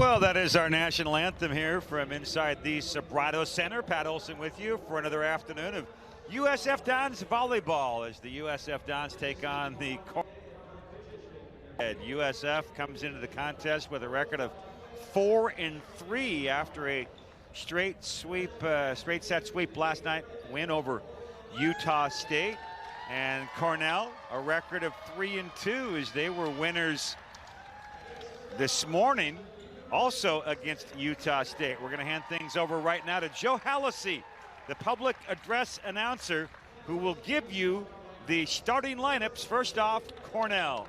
Well, that is our national anthem here from inside the Sobrato Center. Pat Olson with you for another afternoon of USF Dons volleyball as the USF Dons take on the Cornell Big Red. USF comes into the contest with a record of 4-3 after a straight set sweep last night, win over Utah State. And Cornell, a record of 3-2 as they were winners this morning, also against Utah State. We're going to hand things over right now to Joe Hallisey, the public address announcer, who will give you the starting lineups. First off, Cornell.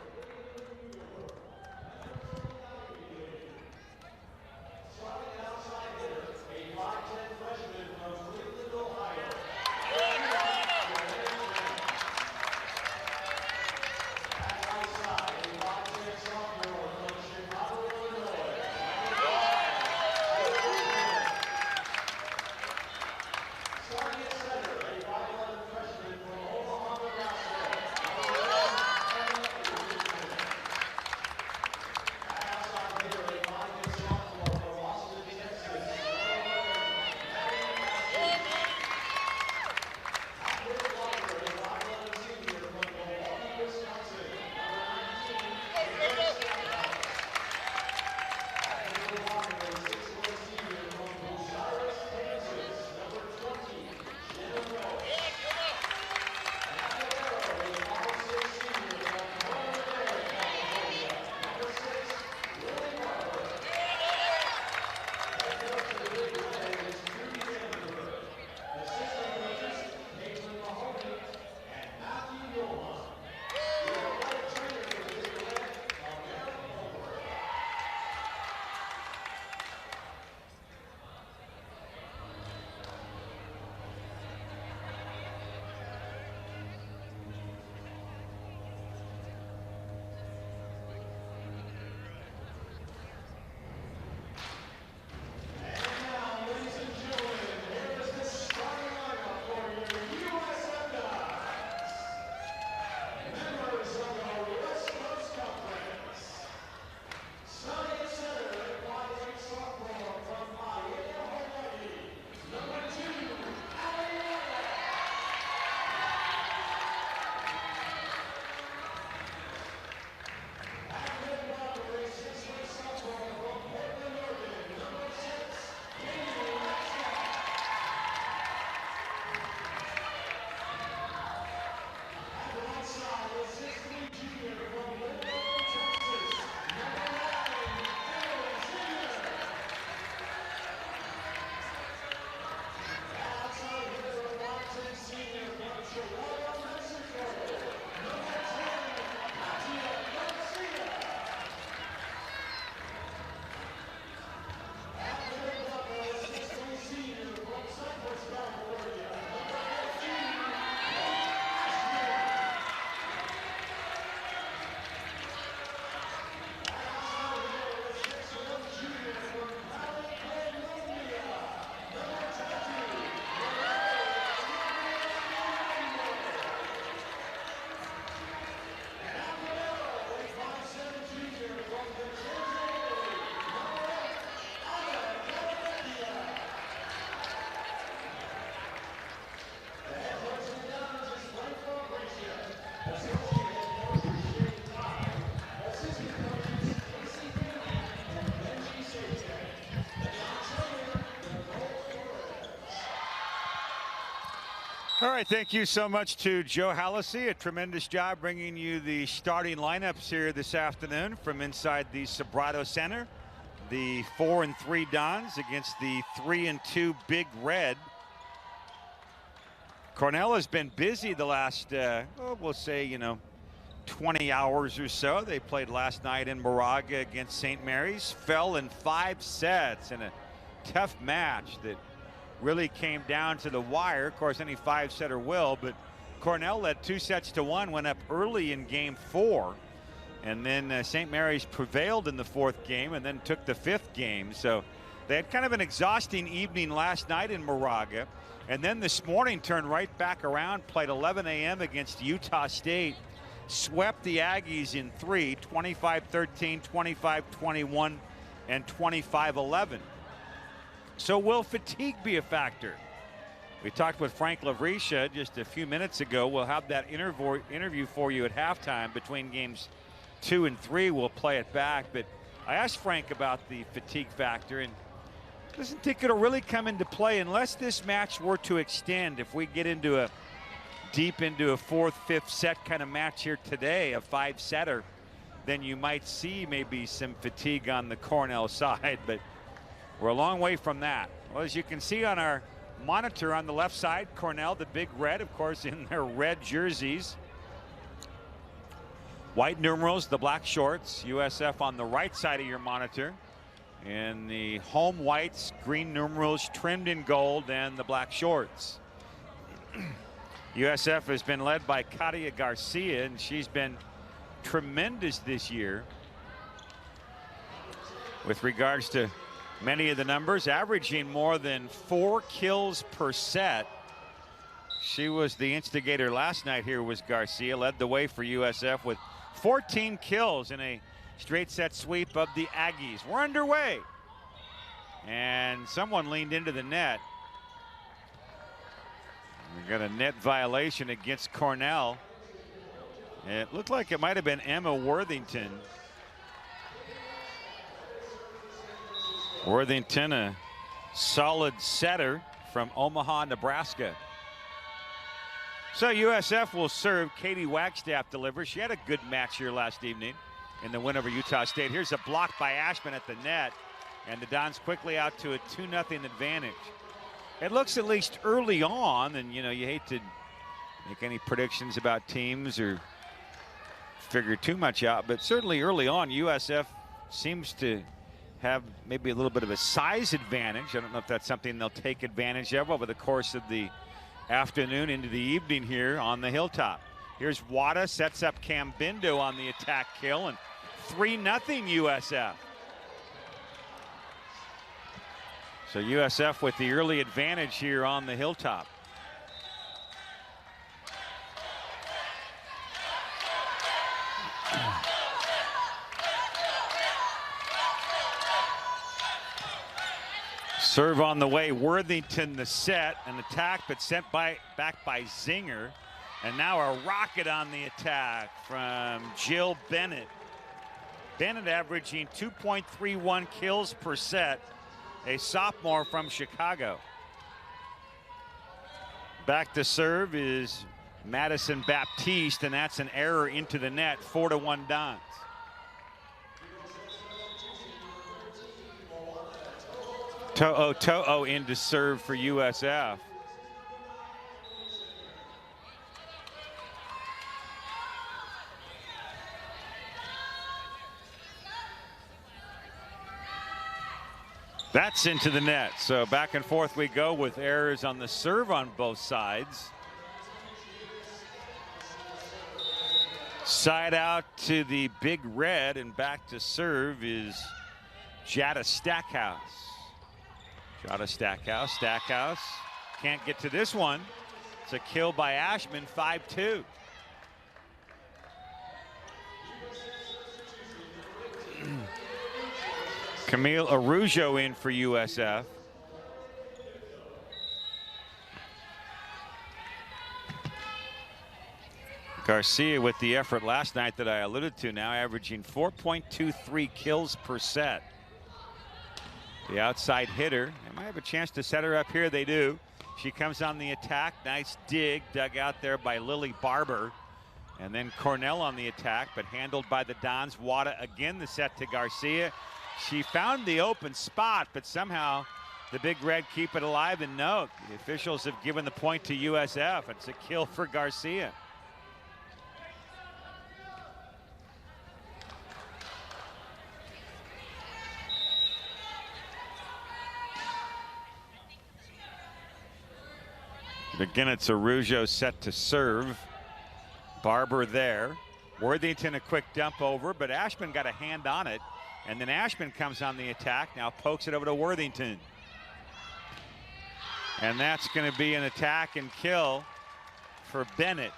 All right, thank you so much to Joe Hallisey. A tremendous job bringing you the starting lineups here this afternoon from inside the Sobrato Center. The 4-3 Dons against the 3-2 Big Red. Cornell has been busy the last, we'll say, 20 hours or so. They played last night in Moraga against St. Mary's, fell in 5 sets in a tough match that really came down to the wire. Of course, any 5-setter will, but Cornell led 2-1, went up early in game 4, and then St. Mary's prevailed in the 4th game and then took the 5th game. So they had kind of an exhausting evening last night in Moraga, and then this morning turned right back around, played 11 a.m. against Utah State, swept the Aggies in 3, 25-13, 25-21, and 25-11. So will fatigue be a factor? We talked with Frank Lavrisha just a few minutes ago. We'll have that interview for you at halftime between games 2 and 3. We'll play it back. But I asked Frank about the fatigue factor, and doesn't think it'll really come into play unless this match were to extend. If we get into deep into a 4th, 5th set kind of match here today, a 5-setter, then you might see maybe some fatigue on the Cornell side, but we're a long way from that. Well, as you can see on our monitor on the left side, Cornell, the Big Red, of course, in their red jerseys. White numerals, the black shorts. USF on the right side of your monitor. And the home whites, green numerals trimmed in gold, and the black shorts. USF has been led by Katia Garcia, and she's been tremendous this year with regards to many of the numbers, averaging more than 4 kills per set. She was the instigator last night here, was Garcia, led the way for USF with 14 kills in a straight set sweep of the Aggies. We're underway. And someone leaned into the net. We got a net violation against Cornell. It looked like it might have been Emma Worthington. Worthington, a solid setter from Omaha, Nebraska. So USF will serve. Katie Wagstaff delivers. She had a good match here last evening in the win over Utah State. Here's a block by Ashman at the net, and the Dons quickly out to a 2-0 advantage. It looks, at least early on, and you know, you hate to make any predictions about teams or figure too much out, but certainly early on, USF seems to have maybe a little bit of a size advantage. I don't know if that's something they'll take advantage of over the course of the afternoon into the evening here on the Hilltop. Here's Wada, sets up Cambindo on the attack kill, and 3-0 USF. So USF with the early advantage here on the Hilltop. Serve on the way, Worthington the set, an attack but sent back by Zinger. And now a rocket on the attack from Jill Bennett. Bennett averaging 2.31 kills per set, a sophomore from Chicago. Back to serve is Madison Baptiste, and that's an error into the net, 4-1 Dons. To'o in to serve for USF. That's into the net. So back and forth we go with errors on the serve on both sides. Side out to the Big Red, and back to serve is Jada Stackhouse. Jada Stackhouse. Stackhouse can't get to this one. It's a kill by Ashman, 5-2. Camille Arujo in for USF. Garcia with the effort last night that I alluded to, now averaging 4.23 kills per set. The outside hitter. They might have a chance to set her up here. They do. She comes on the attack. Nice dig dug out there by Lily Barber. And then Cornell on the attack, but handled by the Dons. Wada again the set to Garcia. She found the open spot, but somehow the Big Red keep it alive. And no, the officials have given the point to USF. It's a kill for Garcia. Again, it's Arujo set to serve. Barber there. Worthington a quick dump over, but Ashman got a hand on it. And then Ashman comes on the attack, now pokes it over to Worthington. And that's going to be an attack and kill for Bennett.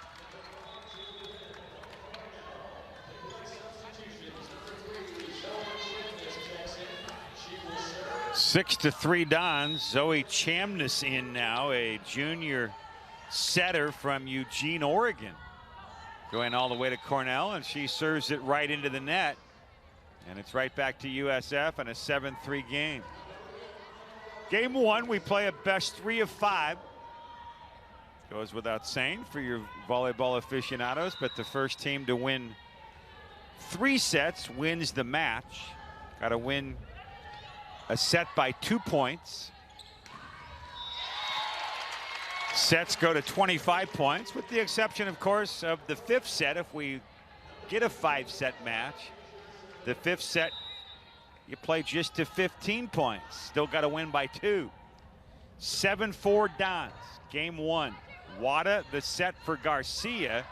6-3 Dons. Zoe Chamness in now, a junior setter from Eugene, Oregon. Going all the way to Cornell, and she serves it right into the net. And it's right back to USF and a 7-3 game. Game one, we play a best 3 of 5. Goes without saying for your volleyball aficionados, but the first team to win 3 sets wins the match. Got to win a set by 2 points. Sets go to 25 points, with the exception, of course, of the 5th set. If we get a 5-set match, the 5th set, you play just to 15 points. Still got to win by 2. 7-4 Dons, game one. Wada the set for Garcia,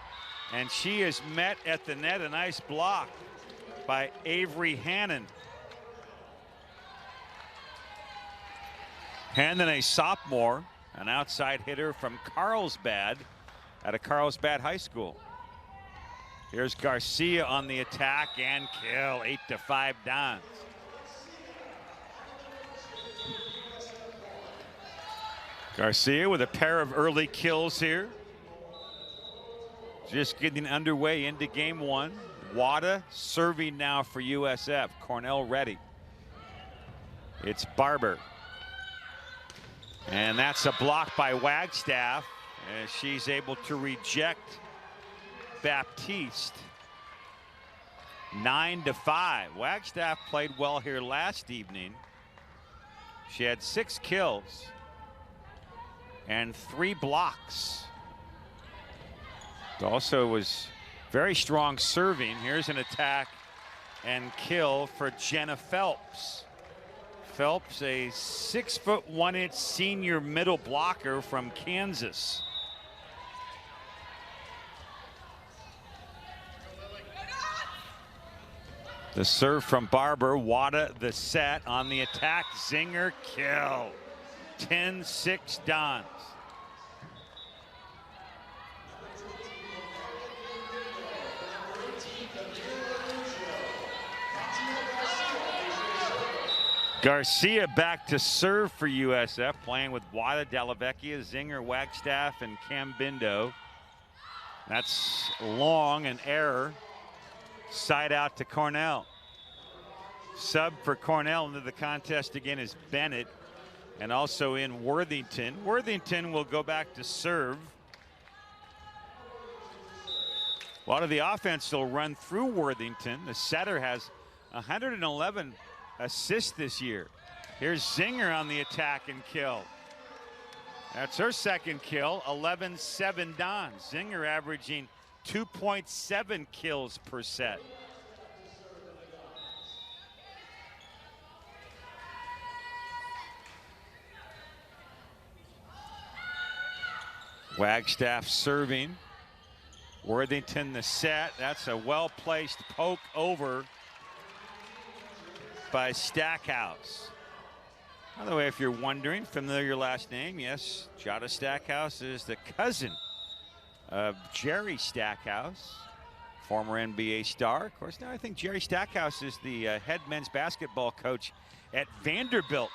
and she is met at the net. A nice block by Avery Hannon. Hannon, a sophomore, an outside hitter from Carlsbad out of Carlsbad High School. Here's Garcia on the attack and kill. 8-5 Dons. Garcia with a pair of early kills here. Just getting underway into game one. Wada serving now for USF. Cornell ready. It's Barber. And that's a block by Wagstaff as she's able to reject Baptiste. 9-5. Wagstaff played well here last evening. She had 6 kills and 3 blocks. Also was very strong serving. Here's an attack and kill for Jenna Phelps. Phelps, a 6'1" senior middle blocker from Kansas. The serve from Barber. Wada the set on the attack. Zinger kill. 10-6 Dons. Garcia back to serve for USF, playing with Wada, Dallavecchia, Zinger, Wagstaff, and Cambindo. That's long, an error. Side out to Cornell. Sub for Cornell into the contest again is Bennett, and also in Worthington. Worthington will go back to serve. A lot of the offense will run through Worthington. The setter has 111 assists this year. Here's Zinger on the attack and kill. That's her second kill. 11-7 Dons. Zinger averaging 2.7 kills per set. Wagstaff serving. Worthington the set. That's a well-placed poke over by Stackhouse. By the way, if you're wondering, familiar last name, yes, Jada Stackhouse is the cousin of Jerry Stackhouse, former NBA star. Of course, now I think Jerry Stackhouse is the head men's basketball coach at Vanderbilt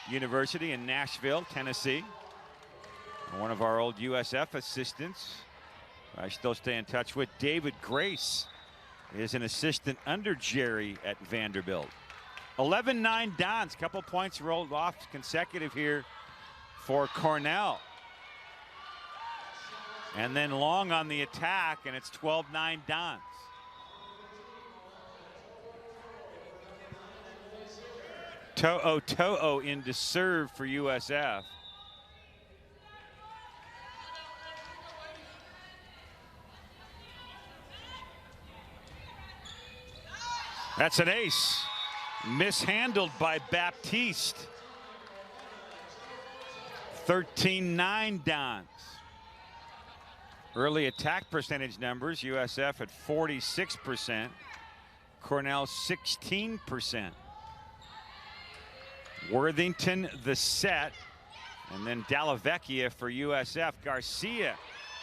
University in Nashville, Tennessee. One of our old USF assistants I still stay in touch with, David Grace, is an assistant under Jerry at Vanderbilt. 11-9 Dons. Couple points rolled off consecutive here for Cornell. And then Long on the attack, and it's 12-9 Dons. To'o in to serve for USF. That's an ace. Mishandled by Baptiste. 13-9 Dons. Early attack percentage numbers, USF at 46%, Cornell 16%. Worthington the set, and then Dallavecchia for USF. Garcia,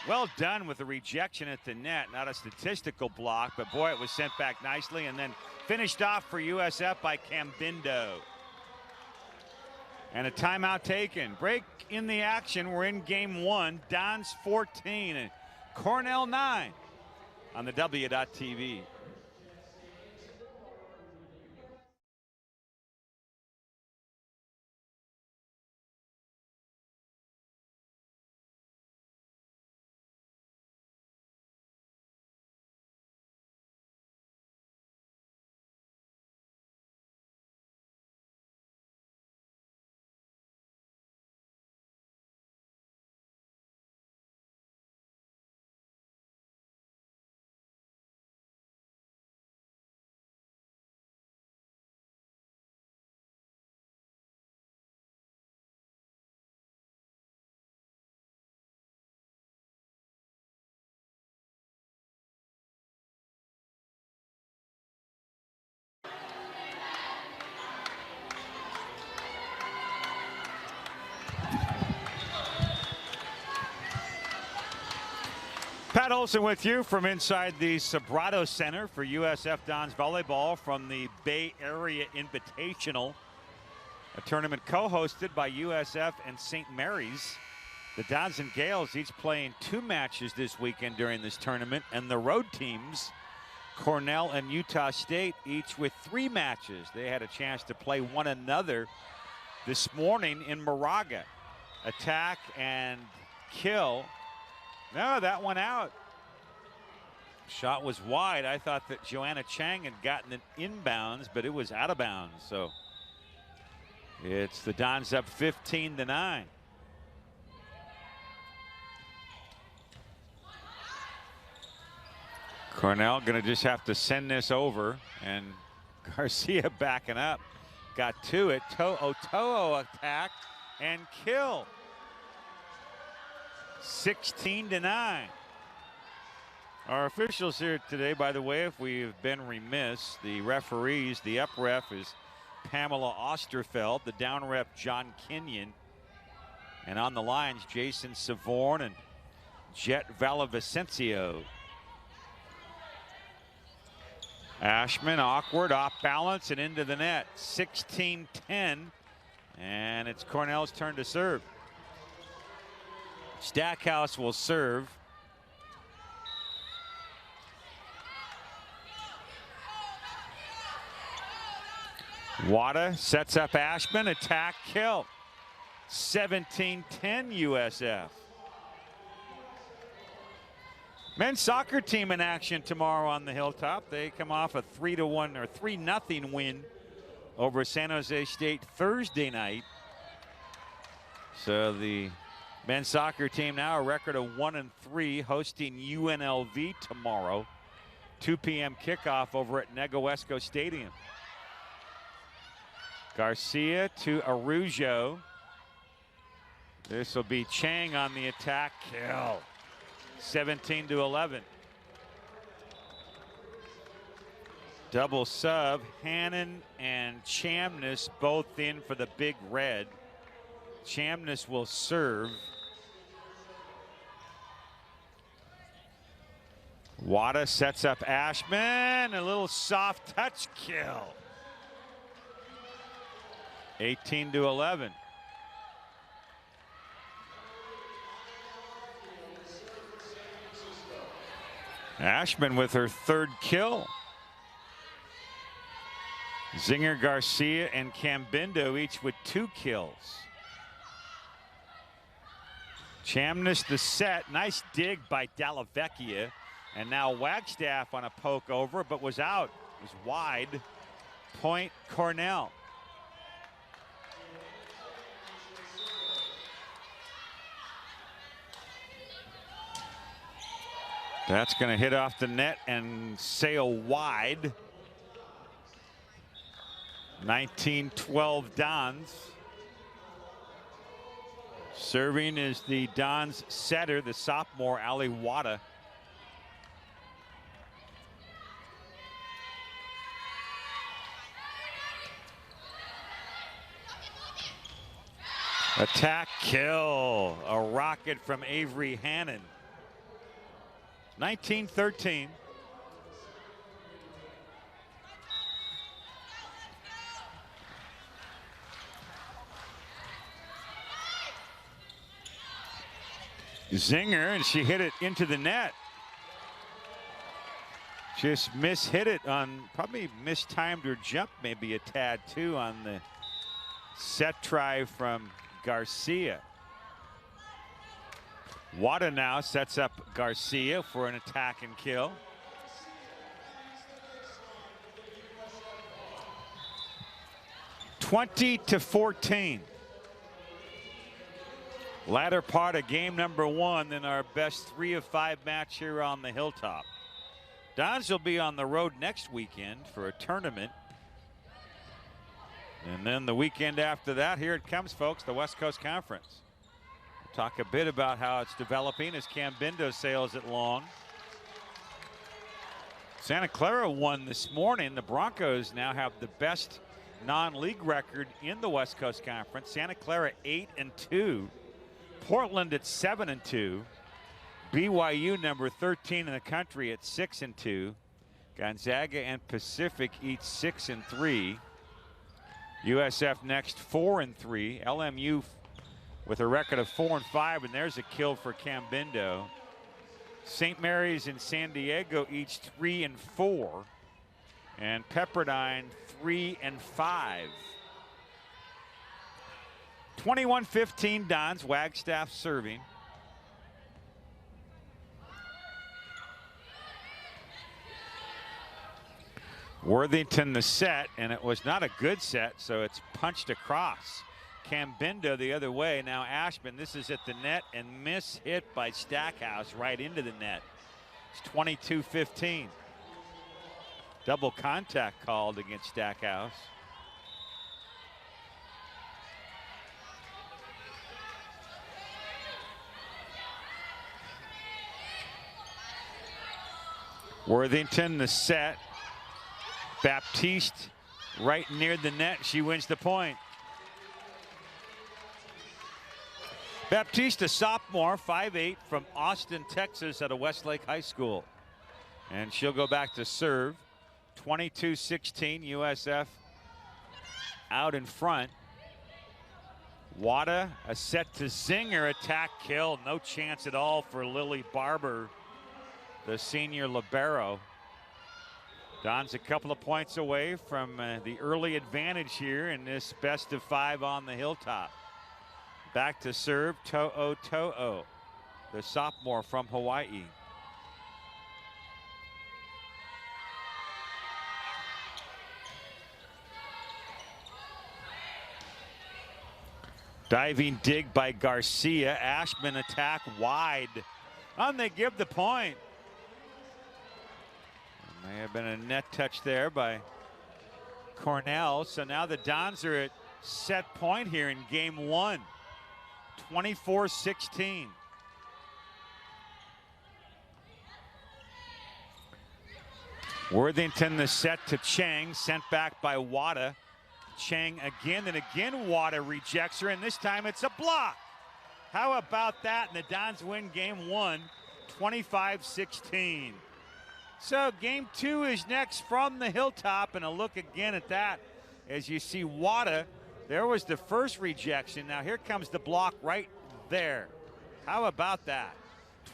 well done with the rejection at the net. Not a statistical block, but boy, it was sent back nicely, and then finished off for USF by Cambindo. And a timeout taken. Break in the action. We're in game one. Dons 14 and Cornell 9 on the W.TV. Pat Olson with you from inside the Sobrato Center for USF Dons Volleyball from the Bay Area Invitational, a tournament co-hosted by USF and St. Mary's. The Dons and Gales each playing 2 matches this weekend during this tournament, and the road teams, Cornell and Utah State, each with 3 matches. They had a chance to play one another this morning in Moraga. Attack and kill. No, that one out. Shot was wide. I thought that Joanna Chang had gotten it inbounds, but it was out of bounds. So it's the Dons up 15-9. Cornell going to just have to send this over, and Garcia backing up. Got to it. Toho attack and kill. 16-9. Our officials here today, by the way, if we've been remiss, the referees, the up ref is Pamela Osterfeld, the down ref John Kenyon, and on the lines Jason Savorn and Jet Valavicencio. Ashman awkward, off balance and into the net. 16-10, and it's Cornell's turn to serve. Stackhouse will serve. Wada sets up Ashman, attack, kill. 17-10 USF. Men's soccer team in action tomorrow on the Hilltop. They come off a 3-1 or 3-0 win over San Jose State Thursday night. So the men's soccer team now a record of 1-3, hosting UNLV tomorrow. 2 p.m. kickoff over at Negoesco Stadium. Garcia to Arujo. This will be Chang on the attack. Kill. 17-11. Double sub. Hannon and Chamness both in for the Big Red. Chamness will serve. Wada sets up Ashman. A little soft touch kill. 18-11. Ashman with her 3rd kill. Zinger, Garcia, and Cambindo each with 2 kills. Chamness the set. Nice dig by Dallavecchia. And now Wagstaff on a poke over, but was out. It was wide. Point Cornell. That's going to hit off the net and sail wide. 19-12 Dons. Serving is the Dons setter, the sophomore Ali Wada. Attack, kill. A rocket from Avery Hannon. 19-13. Zinger, and she hit it into the net. Just mishit it on, probably mistimed her jump maybe a tad too on the set try from Garcia. Wada now sets up Garcia for an attack and kill. (20-14). Latter part of game number 1 in our best 3 of 5 match here on the Hilltop. Dons will be on the road next weekend for a tournament. And then the weekend after that, here it comes, folks, the West Coast Conference. We'll talk a bit about how it's developing as Cambindo sails it long. Santa Clara won this morning. The Broncos now have the best non-league record in the West Coast Conference. Santa Clara 8-2. Portland at 7-2. BYU number 13 in the country at 6-2. Gonzaga and Pacific each 6-3. USF next 4-3. LMU with a record of 4-5, and there's a kill for Cambindo. St. Mary's and San Diego each 3-4. And Pepperdine 3-5. 21-15 Dons. Wagstaff serving. Worthington the set, and it was not a good set, so it's punched across. Cambindo the other way. Now Ashman, this is at the net and hit by Stackhouse right into the net. It's 22-15. Double contact called against Stackhouse. Worthington the set. Baptiste right near the net. She wins the point. Baptiste, a sophomore, 5'8", from Austin, Texas, out of Westlake High School. And she'll go back to serve. 22-16, USF out in front. Wada, a set to Zinger, attack kill. No chance at all for Lily Barber, the senior libero. Don's a couple of points away from the early advantage here in this best of 5 on the Hilltop. Back to serve, To'o To'o, the sophomore from Hawaii. Diving dig by Garcia. Ashman attack wide. And they give the point. May have been a net touch there by Cornell. So now the Dons are at set point here in game 1. 24-16. Worthington the set to Chang, sent back by Wada. Chang again and again. Wada rejects her, and this time it's a block. How about that? And the Dons win game 1, 25-16. So game 2 is next from the Hilltop, and a look again at that as you see Wada. There was the first rejection. Now here comes the block right there. How about that?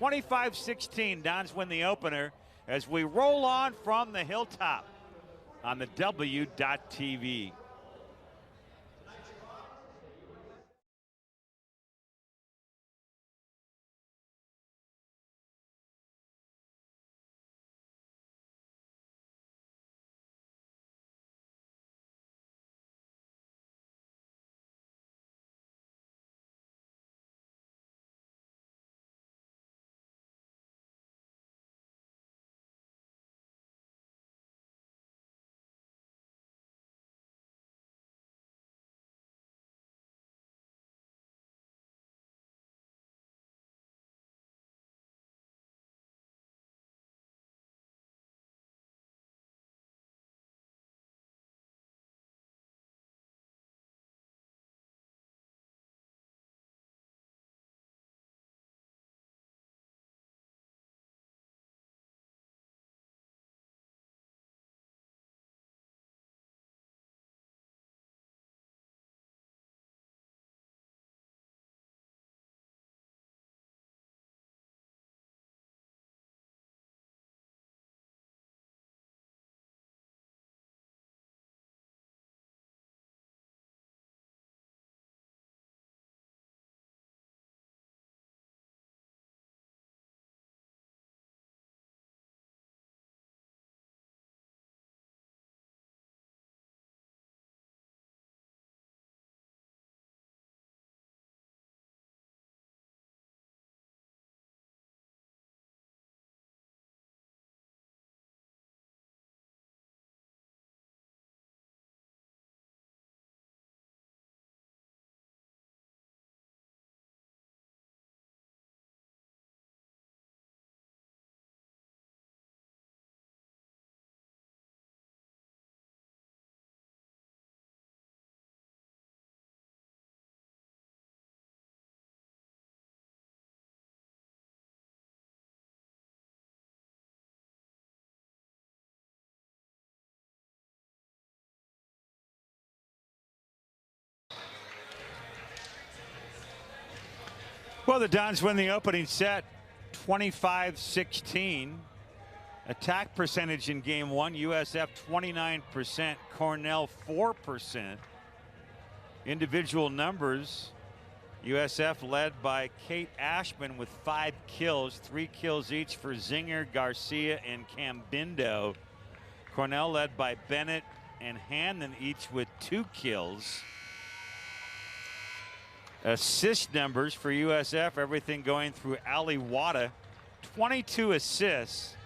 25-16, Dons win the opener as we roll on from the Hilltop on the W.TV. Well, the Dons win the opening set 25-16. Attack percentage in game one, USF 29%, Cornell 4%. Individual numbers, USF led by Kate Ashman with 5 kills, 3 kills each for Zinger, Garcia, and Cambindo. Cornell led by Bennett and Hannon, each with 2 kills. Assist numbers for USF, everything going through Ali Wada, 22 assists,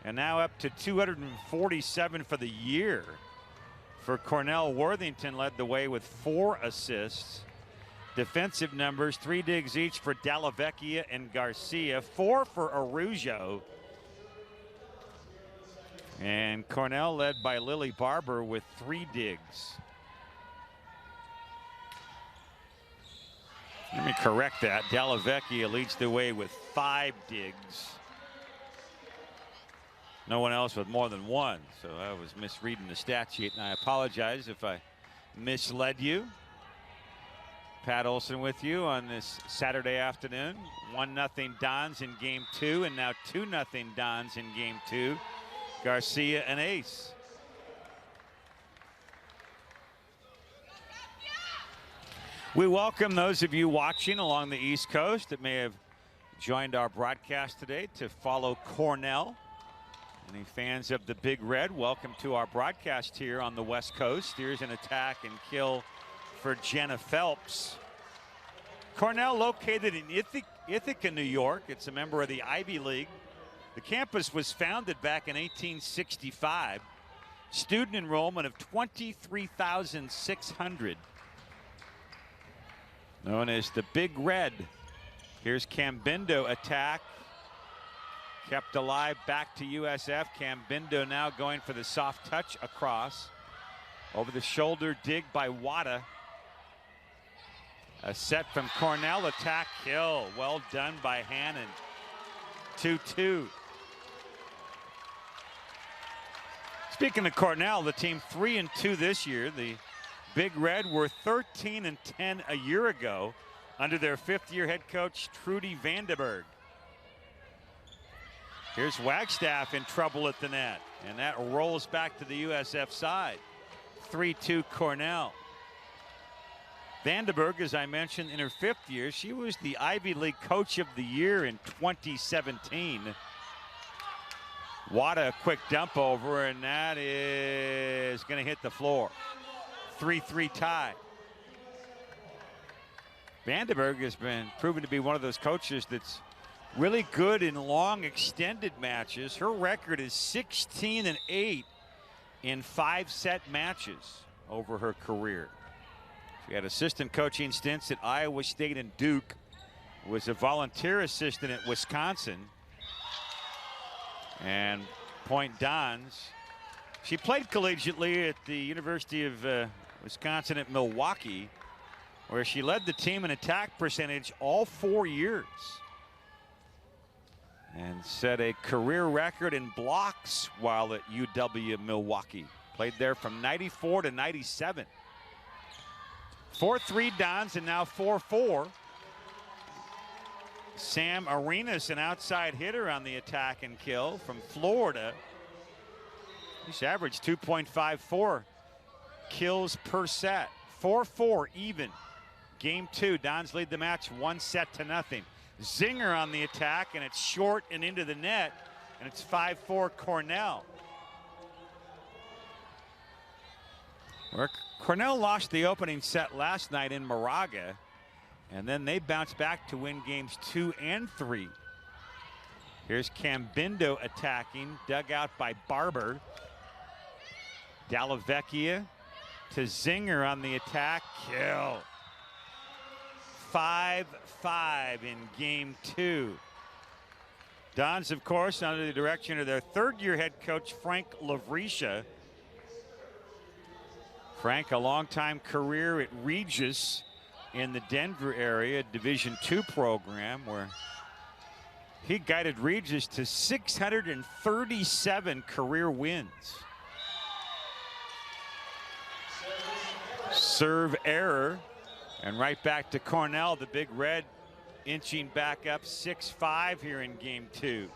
and now up to 247 for the year. For Cornell, Worthington led the way with 4 assists. Defensive numbers, 3 digs each for Dallavecchia and Garcia, 4 for Arujo. And Cornell led by Lily Barber with 3 digs. Let me correct that. Dallavecchia leads the way with 5 digs. No one else with more than 1. So I was misreading the stat sheet, and I apologize if I misled you. Pat Olson with you on this Saturday afternoon. 1-0 Dons in game 2, and now 2-0 Dons in game 2. Garcia an ace. We welcome those of you watching along the East Coast that may have joined our broadcast today to follow Cornell. Any fans of the Big Red, welcome to our broadcast here on the West Coast. Here's an attack and kill for Jenna Phelps. Cornell, located in Ithaca, New York. It's a member of the Ivy League. The campus was founded back in 1865. Student enrollment of 23,600. Known as the Big Red. Here's Cambindo attack. Kept alive back to USF. Cambindo now going for the soft touch across. Over the shoulder dig by Wada. A set from Cornell, attack kill. Well done by Hannon. 2-2. Speaking of Cornell, the team 3-2 this year. The Big Red were 13-10 a year ago under their 5th-year head coach Trudy Vandenberg. Here's Wagstaff in trouble at the net, and that rolls back to the USF side. 3-2 Cornell. Vandenberg, as I mentioned, in her 5th year, she was the Ivy League Coach of the Year in 2017. Wada, a quick dump over, and that is going to hit the floor. 3-3 tie. Vandenberg has been proven to be one of those coaches that's really good in long extended matches. Her record is 16-8 in 5-set matches over her career. She had assistant coaching stints at Iowa State and Duke. Was a volunteer assistant at Wisconsin. And Point Dons. She played collegiately at the University of Wisconsin at Milwaukee, where she led the team in attack percentage all 4 years. And set a career record in blocks while at UW Milwaukee. Played there from 94 to 97. 4-3 Dons, and now 4-4. Sam Arenas, an outside hitter on the attack and kill from Florida. He's averaged 2.54 kills per set. 4-4 even. Game 2, Dons lead the match 1-0. Zinger on the attack, and it's short and into the net, and it's 5-4 Cornell. Cornell lost the opening set last night in Moraga, and then they bounced back to win games 2 and 3. Here's Cambindo attacking, dug out by Barber. Dallavecchia to Zinger on the attack, kill. 5-5 in game 2. Dons, of course, under the direction of their 3rd-year head coach, Frank Lavrisha. Frank, a longtime career at Regis in the Denver area, Division II program, where he guided Regis to 637 career wins. Serve error, and right back to Cornell. The Big Red inching back up 6-5 here in game 2.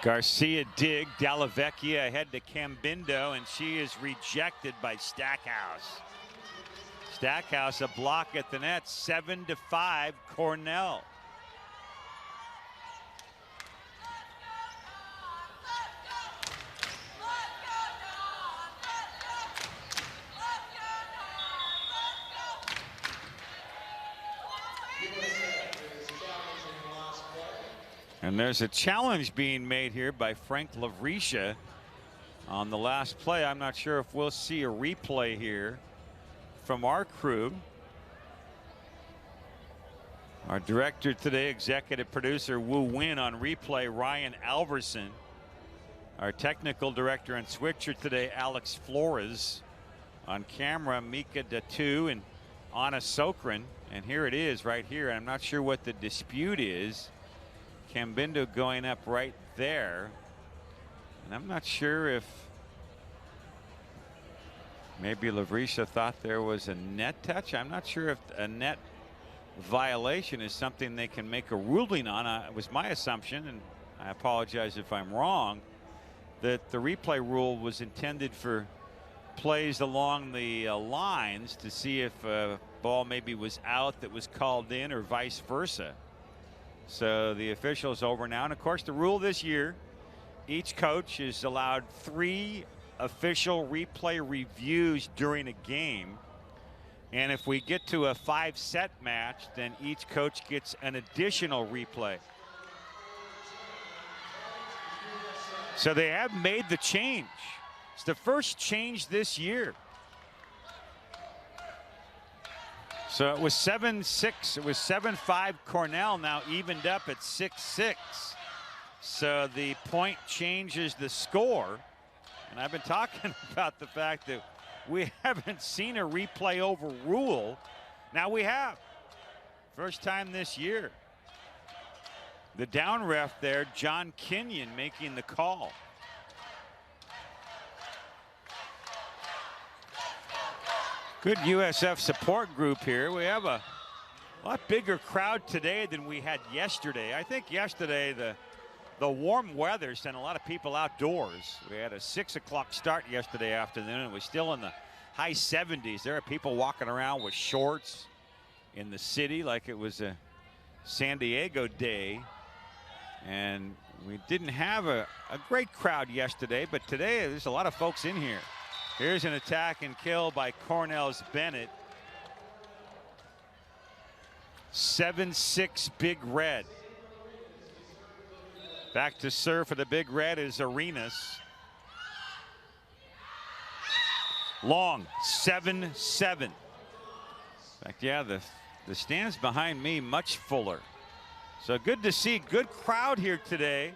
Garcia dig, Dallavecchia ahead to Cambindo, and she is rejected by Stackhouse. Stackhouse a block at the net, 7-5 Cornell. And there's a challenge being made here by Frank Lavrisha on the last play. I'm not sure if we'll see a replay here from our crew. Our director today, executive producer Wu Win on replay, Ryan Alverson. Our technical director and switcher today, Alex Flores. On camera, Mika Datu and Anna Sokrin. And here it is right here. I'm not sure what the dispute is. Cambindo going up right there. And I'm not sure if maybe Lavrisha thought there was a net touch. I'm not sure if a net violation is something they can make a ruling on. It was my assumption, and I apologize if I'm wrong, that the replay rule was intended for plays along the lines to see if a ball maybe was out that was called in or vice versa. So the official's over now. And of course, the rule this year, each coach is allowed 3 official replay reviews during a game. And if we get to a 5-set match, then each coach gets an additional replay. So they have made the change. It's the first change this year. So it was 7-6. It was 7-5 Cornell, now evened up at 6-6. So the point changes the score. And I've been talking about the fact that we haven't seen a replay overrule. Now we have. First time this year. The down ref there, John Kenyon, making the call. Good USF support group here. We have a lot bigger crowd today than we had yesterday. I think yesterday the warm weather sent a lot of people outdoors. We had a 6 o'clock start yesterday afternoon. It was still in the high 70s. There are people walking around with shorts in the city like it was a San Diego day. And we didn't have a great crowd yesterday, but today there's a lot of folks in here. Here's an attack and kill by Cornell's Bennett. 7-6 Big Red. Back to serve for the Big Red is Arenas. Long, 7-7. In fact, yeah, the stands behind me much fuller. So good to see good crowd here today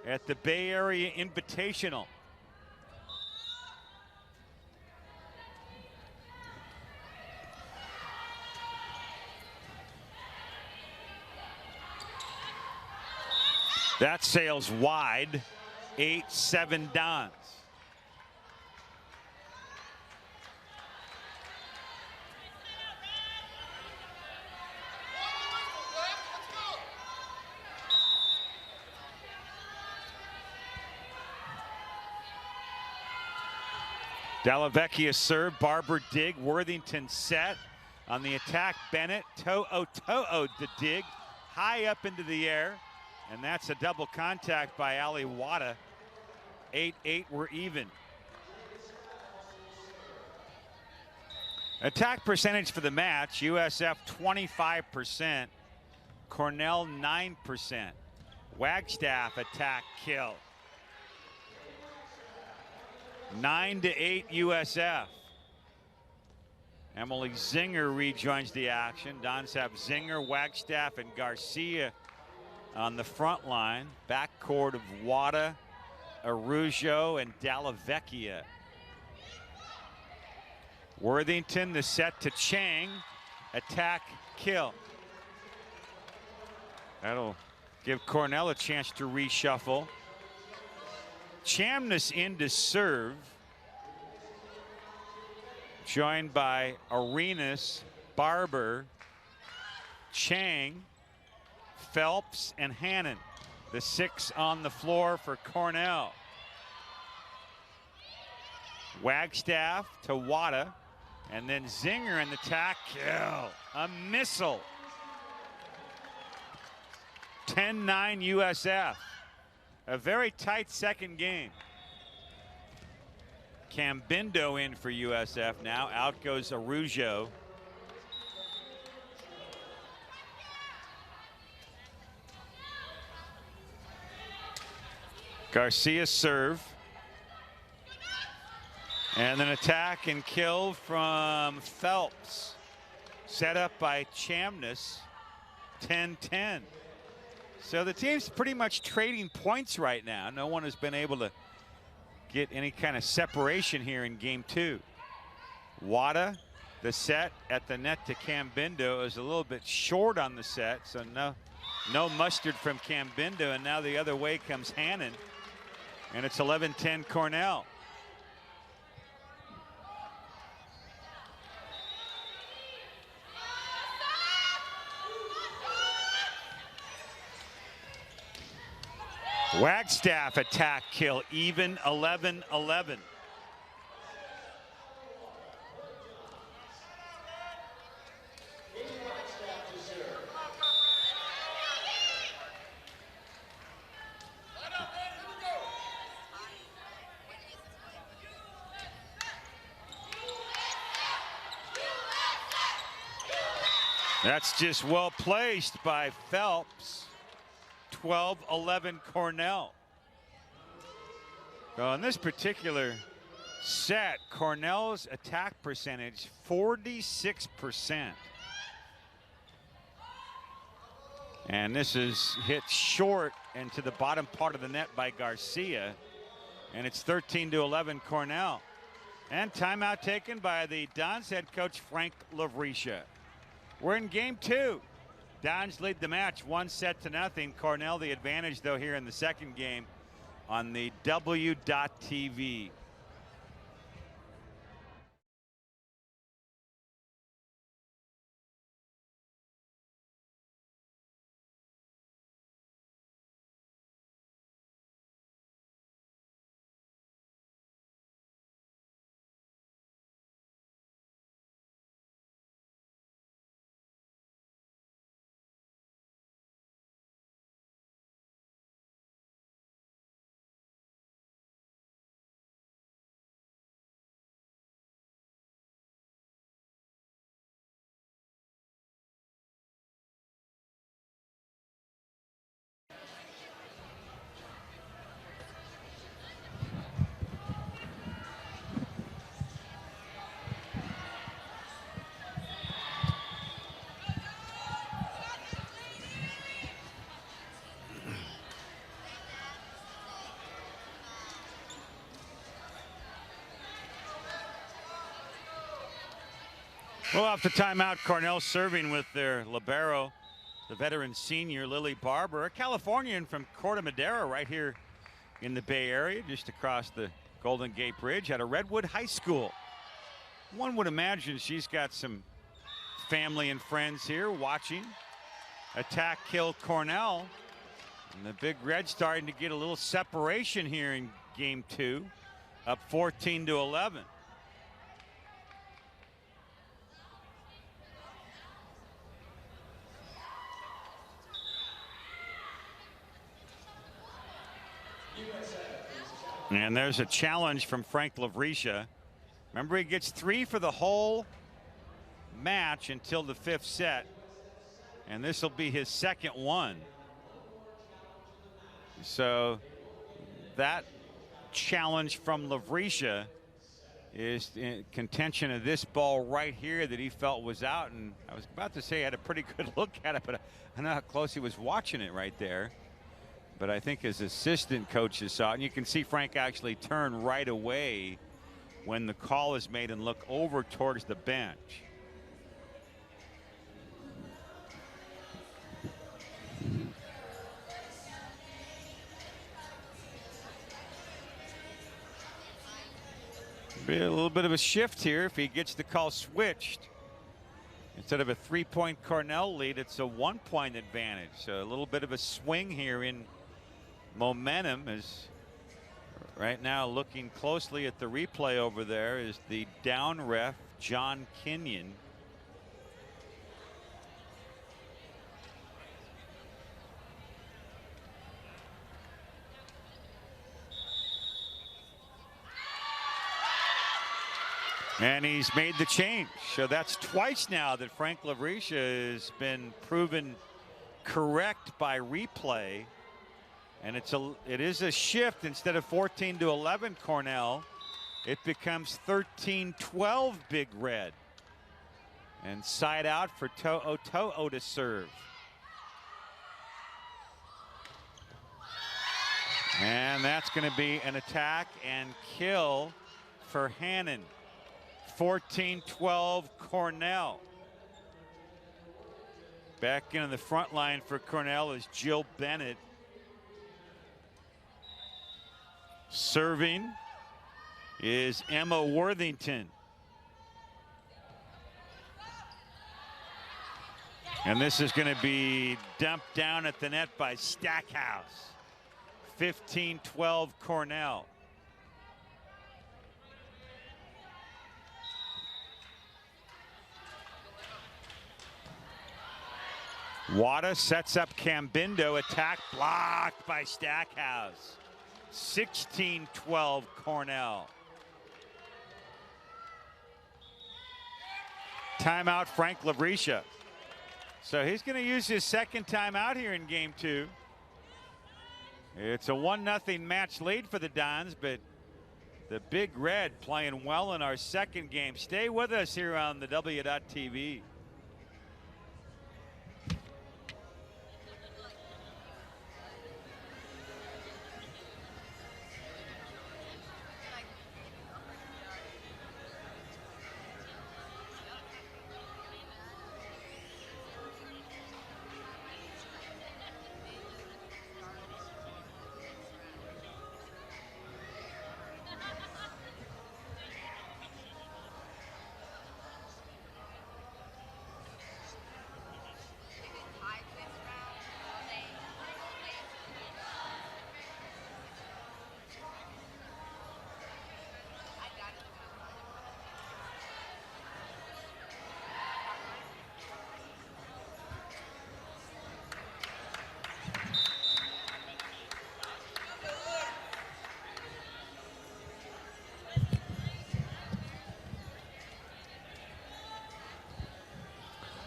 at the Bay Area Invitational. That sails wide, 8-7 Dons. Dallavecchia serve, Barber dig, Worthington set. On the attack, Bennett, To'o to dig, high up into the air. And that's a double contact by Ali Wada. 8-8, we're even. Attack percentage for the match, USF 25%, Cornell 9%. Wagstaff attack kill. 9-8 USF. Emily Zinger rejoins the action. Dons have Zinger, Wagstaff, and Garcia on the front line. Backcourt of Wada, Arujo, and Dallavecchia. Worthington, the set to Chang. Attack, kill. That'll give Cornell a chance to reshuffle. Chamness in to serve, joined by Arenas, Barber, Chang, Phelps, and Hannon. The 6 on the floor for Cornell. Wagstaff to Wada, and then Zinger in the tack kill. A missile. 10-9 USF. A very tight second game. Cambindo in for USF now. Out goes Arujo. Garcia serve. And an attack and kill from Phelps. Set up by Chamness. 10-10. So the team's pretty much trading points right now. No one has been able to get any kind of separation here in game 2. Wada, the set at the net to Cambindo, is a little bit short on the set, so no mustard from Cambindo, and now the other way comes Hannon, and it's 11-10 Cornell. Wagstaff attack kill, even 11-11. That's just well placed by Phelps. 12-11 Cornell. So in this particular set, Cornell's attack percentage 46%. And this is hit short into the bottom part of the net by Garcia. And it's 13-11 Cornell. And timeout taken by the Dons head coach Frank Lavricia. We're in game 2. Dons lead the match 1-0. Cornell the advantage though here in the second game on the W.TV. Well, off the timeout, Cornell serving with their libero, the veteran senior Lily Barber, a Californian from Corte Madera, right here in the Bay Area, just across the Golden Gate Bridge at a Redwood High School. One would imagine she's got some family and friends here watching. Attack kill Cornell. And the Big Red starting to get a little separation here in game 2, up 14-11. And there's a challenge from Frank Lavricia. Remember, he gets 3 for the whole match until the 5th set. And this will be his second one. So that challenge from Lavricia is in contention of this ball right here that he felt was out. And I was about to say I had a pretty good look at it, but I don't know how close he was watching it right there. But I think his assistant coaches saw it. And you can see Frank actually turn right away when the call is made and look over towards the bench. Be a little bit of a shift here if he gets the call switched. Instead of a 3-point Cornell lead, it's a 1-point advantage. So a little bit of a swing here in momentum. As right now, looking closely at the replay over there is the down ref, John Kenyon. And he's made the change. So that's twice now that Frank Lavrisha has been proven correct by replay. And it is a shift. Instead of 14-11 Cornell, it becomes 13-12 Big Red. And side out for To'o to serve. And that's going to be an attack and kill for Hannon. 14-12 Cornell. Back into the front line for Cornell is Jill Bennett. Serving is Emma Worthington. And this is going to be dumped down at the net by Stackhouse. 15-12 Cornell. Wada sets up Cambindo. Attack blocked by Stackhouse. 16-12 Cornell. Timeout Frank Lavrisha. So he's going to use his second timeout here in game 2. It's a 1-0 match lead for the Dons, but the Big Red playing well in our second game. Stay with us here on the W.TV.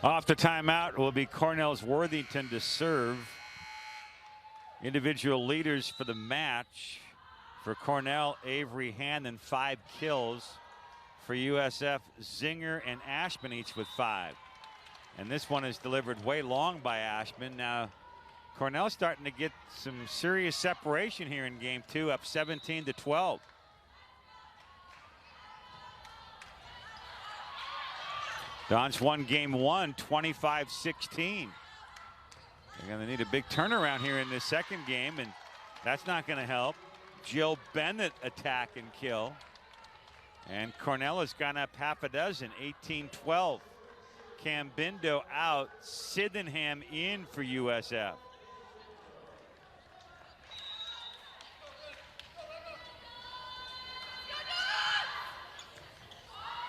Off the timeout will be Cornell's Worthington to serve. Individual leaders for the match. For Cornell, Avery Hannon, 5 kills. For USF, Zinger and Ashman each with 5. And this one is delivered way long by Ashman. Now, Cornell's starting to get some serious separation here in game 2, up 17-12. Dons won game 1, 25-16. They're going to need a big turnaround here in this second game, and that's not going to help. Jill Bennett attack and kill. And Cornell has gone up half a dozen, 18-12. Cambindo out, Sydenham in for USF.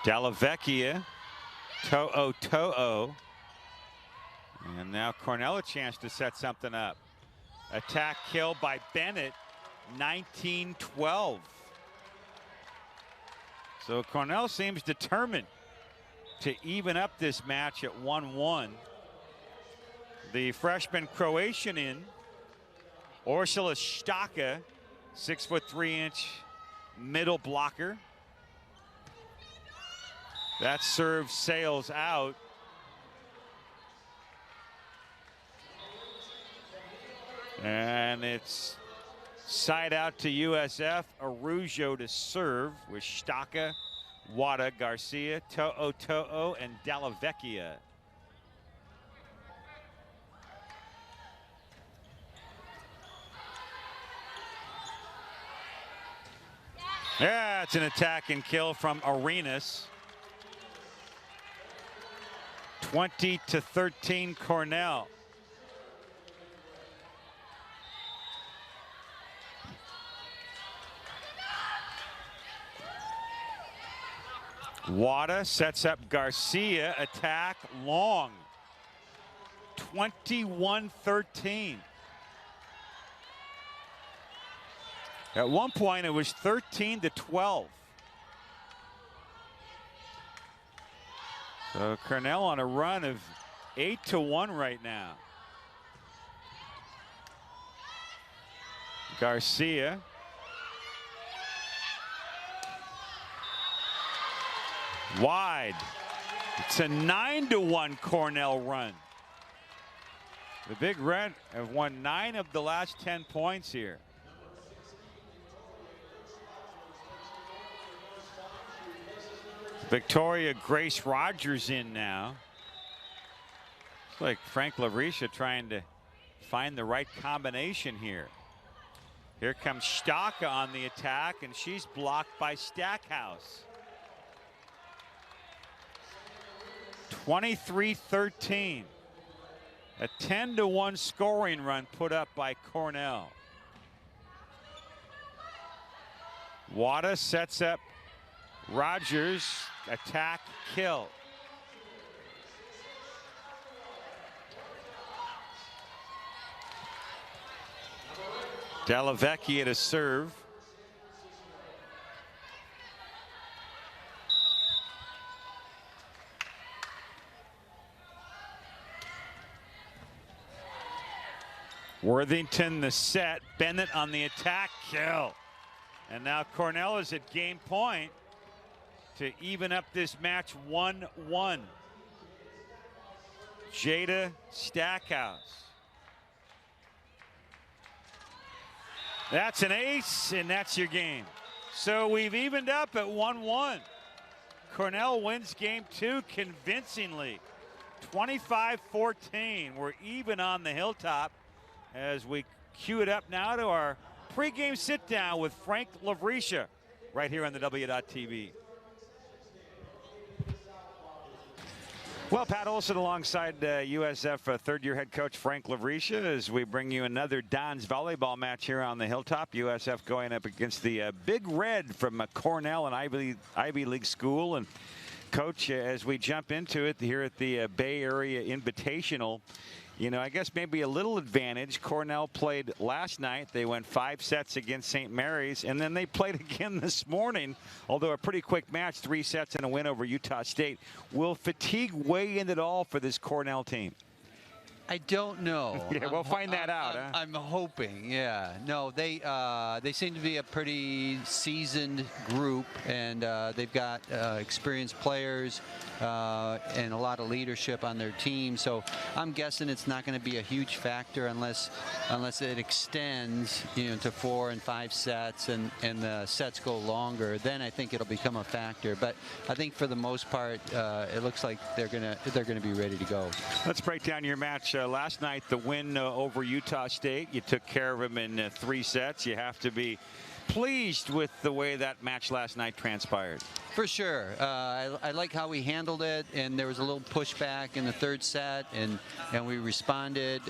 Dallavecchia. To'o. And now Cornell a chance to set something up. Attack kill by Bennett, 19-12. So Cornell seems determined to even up this match at 1-1. The freshman Croatian in, Ursula Staka, 6'3" middle blocker. That serve sails out. And it's side out to USF. Arujo to serve with Staka, Wada, Garcia, To'o, and Dallavecchia. Yeah, it's an attack and kill from Arenas. 20-13 Cornell. Wada sets up Garcia, attack long. 21-13. At one point it was 13-12. So Cornell on a run of 8-1 right now. Garcia. Wide. It's a 9-1 Cornell run. The Big Red have won 9 of the last 10 points here. Victoria Grace Rogers in now. Looks like Frank Lavrisha trying to find the right combination here. Here comes Staka on the attack, and she's blocked by Stackhouse. 23-13. A 10-1 scoring run put up by Cornell. Wada sets up Rogers, attack, kill. Dellavecchia to serve. Worthington the set, Bennett on the attack, kill. And now Cornell is at game point to even up this match 1-1. Jada Stackhouse. That's an ace, and that's your game. So we've evened up at 1-1. Cornell wins game 2 convincingly. 25-14. We're even on the hilltop as we cue it up now to our pregame sit down with Frank Lavrisha right here on the W.TV. Well, Pat Olson alongside USF third-year head coach Frank Lavrisha as we bring you another Don's volleyball match here on the hilltop. USF going up against the Big Red from Cornell, an Ivy League school. And Coach, as we jump into it here at the Bay Area Invitational, you know, I guess maybe a little advantage. Cornell played last night. They went 5 sets against St. Mary's, and then they played again this morning, although a pretty quick match, 3 sets and a win over Utah State. Will fatigue weigh in at all for this Cornell team? I don't know. Yeah, we'll find that out. I'm hoping. Yeah. No, they seem to be a pretty seasoned group, and they've got experienced players and a lot of leadership on their team. So I'm guessing it's not going to be a huge factor unless it extends, you know, to 4 and 5 sets and the sets go longer. Then I think it'll become a factor. But I think for the most part, it looks like they're gonna be ready to go. Let's break down your match last night. The win over Utah State. You took care of them in 3 sets. You have to be pleased with the way that match last night transpired. For sure. I like how we handled it, and there was a little pushback in the 3rd set, and we responded.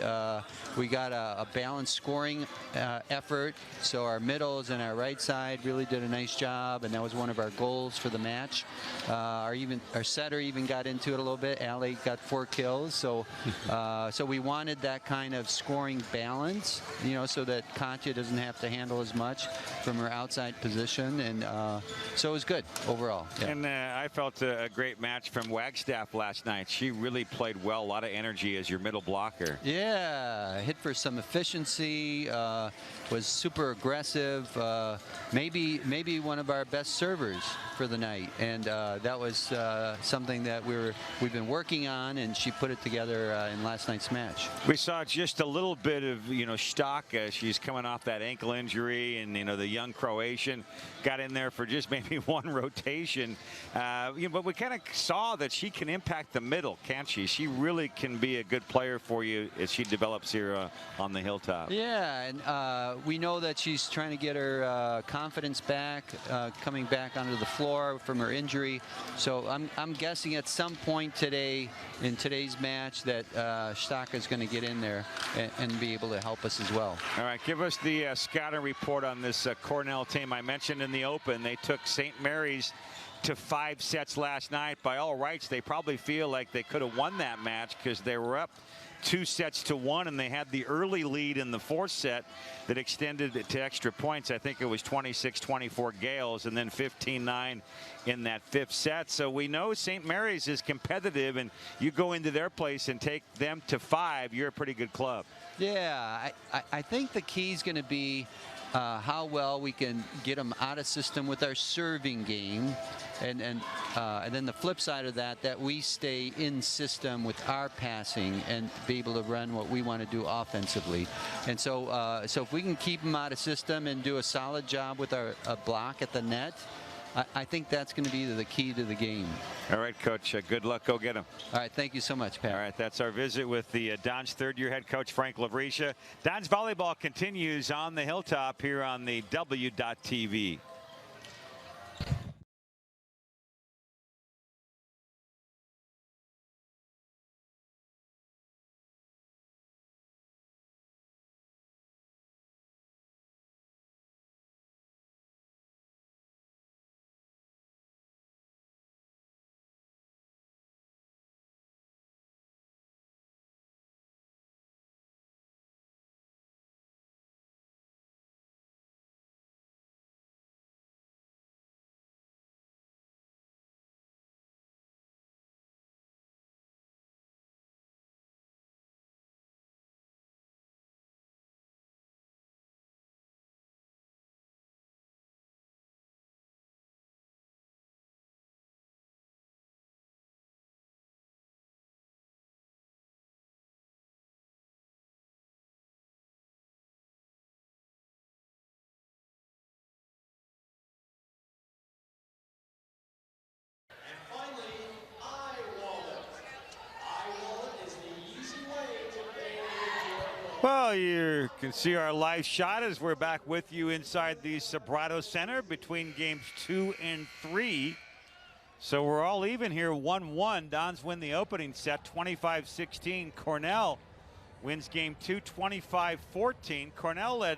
We got a balanced scoring effort, so our middles and our right side really did a nice job, and that was one of our goals for the match. Our setter even got into it a little bit. Allie got 4 kills, so we wanted that kind of scoring balance, you know, so that Katya doesn't have to handle as much from her outside position, and so it was good overall. Yeah. And I felt a great match from Wagstaff last night. She really played well, a lot of energy as your middle blocker. Yeah, hit for some efficiency, was super aggressive, maybe one of our best servers for the night, and that was something that we've been working on, and she put it together in last night's match. We saw just a little bit of, you know, Staka. She's coming off that ankle injury, and you know the young Croatian. Got in there for just maybe one rotation. But we kind of saw that she can impact the middle, can't she? She really can be a good player for you as she develops here on the hilltop. Yeah, and we know that she's trying to get her confidence back, coming back onto the floor from her injury. So I'm guessing at some point today, in today's match, that Staka is going to get in there and be able to help us as well. All right, give us the scouting report on this Cornell team. I mentioned in the open they took St. Mary's to 5 sets last night. By all rights, they probably feel like they could have won that match because they were up 2-1, and they had the early lead in the 4th set that extended it to extra points. I think it was 26-24 Gales, and then 15-9 in that 5th set. So we know St. Mary's is competitive, and you go into their place and take them to 5, you're a pretty good club. Yeah, I think the key is going to be how well we can get them out of system with our serving game, and then the flip side of that we stay in system with our passing and be able to run what we want to do offensively. And so if we can keep them out of system and do a solid job with our block at the net, I think that's going to be the key to the game. All right, Coach. Good luck. Go get them. All right. Thank you so much, Pat. All right. That's our visit with the Dons third-year head coach, Frank Lavricia. Dons volleyball continues on the hilltop here on the W.TV. Well, you can see our live shot as we're back with you inside the Sobrato Center between games 2 and 3. So we're all even here, 1-1. Dons win the opening set, 25-16. Cornell wins game 2, 25-14. Cornell led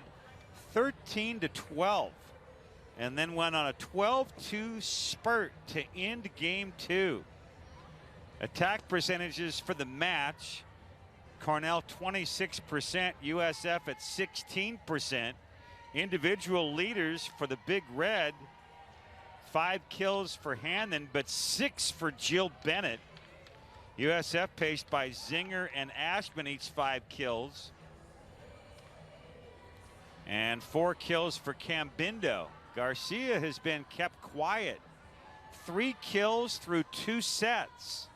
13-12 and then went on a 12-2 spurt to end game 2. Attack percentages for the match: Cornell 26%, USF at 16%. Individual leaders for the Big Red: 5 kills for Hannon, but 6 for Jill Bennett. USF paced by Zinger and Ashman, each 5 kills. And 4 kills for Cambindo. Garcia has been kept quiet. 3 kills through 2 sets.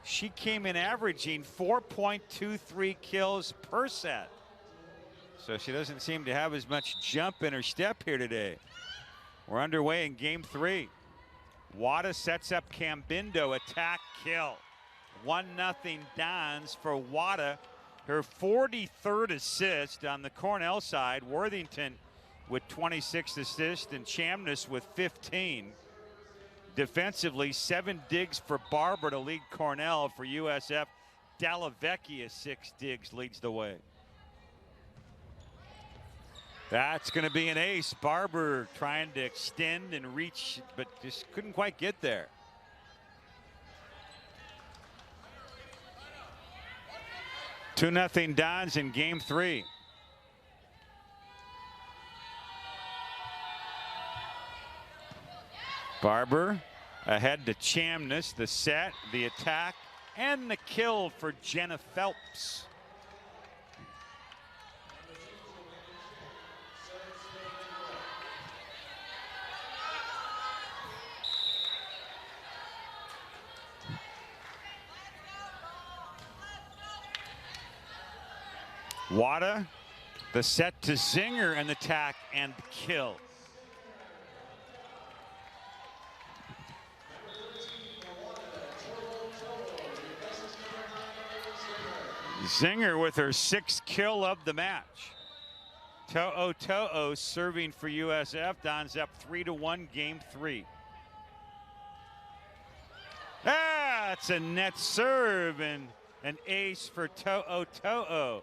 She came in averaging 4.23 kills per set. So she doesn't seem to have as much jump in her step here today. We're underway in game 3. Wada sets up Cambindo, attack, kill. 1-0 Dons for Wada. Her 43rd assist on the Cornell side. Worthington with 26 assists and Chamness with 15. Defensively, 7 digs for Barber to lead Cornell. For USF, Dallavecchia 6 digs leads the way. That's going to be an ace. Barber trying to extend and reach, but just couldn't quite get there. 2-0 Dons in game 3. Barber ahead to Chamness, the set, the attack, and the kill for Jenna Phelps. Wada, the set to Zinger, and the attack and the kill. Zinger with her 6th kill of the match. To'o serving for USF. Don's up 3-1, game 3. It's a net serve and an ace for To'o.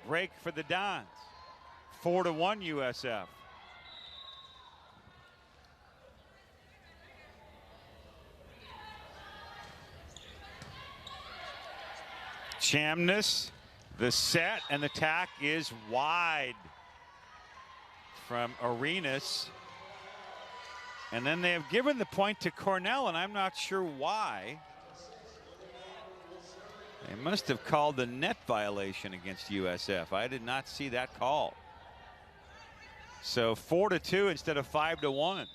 Break for the Dons. 4-1 USF. Chamness, the set, and the tack is wide from Arenas. And then they have given the point to Cornell, and I'm not sure why. They must have called the net violation against USF. I did not see that call. So 4-2 instead of 5-1.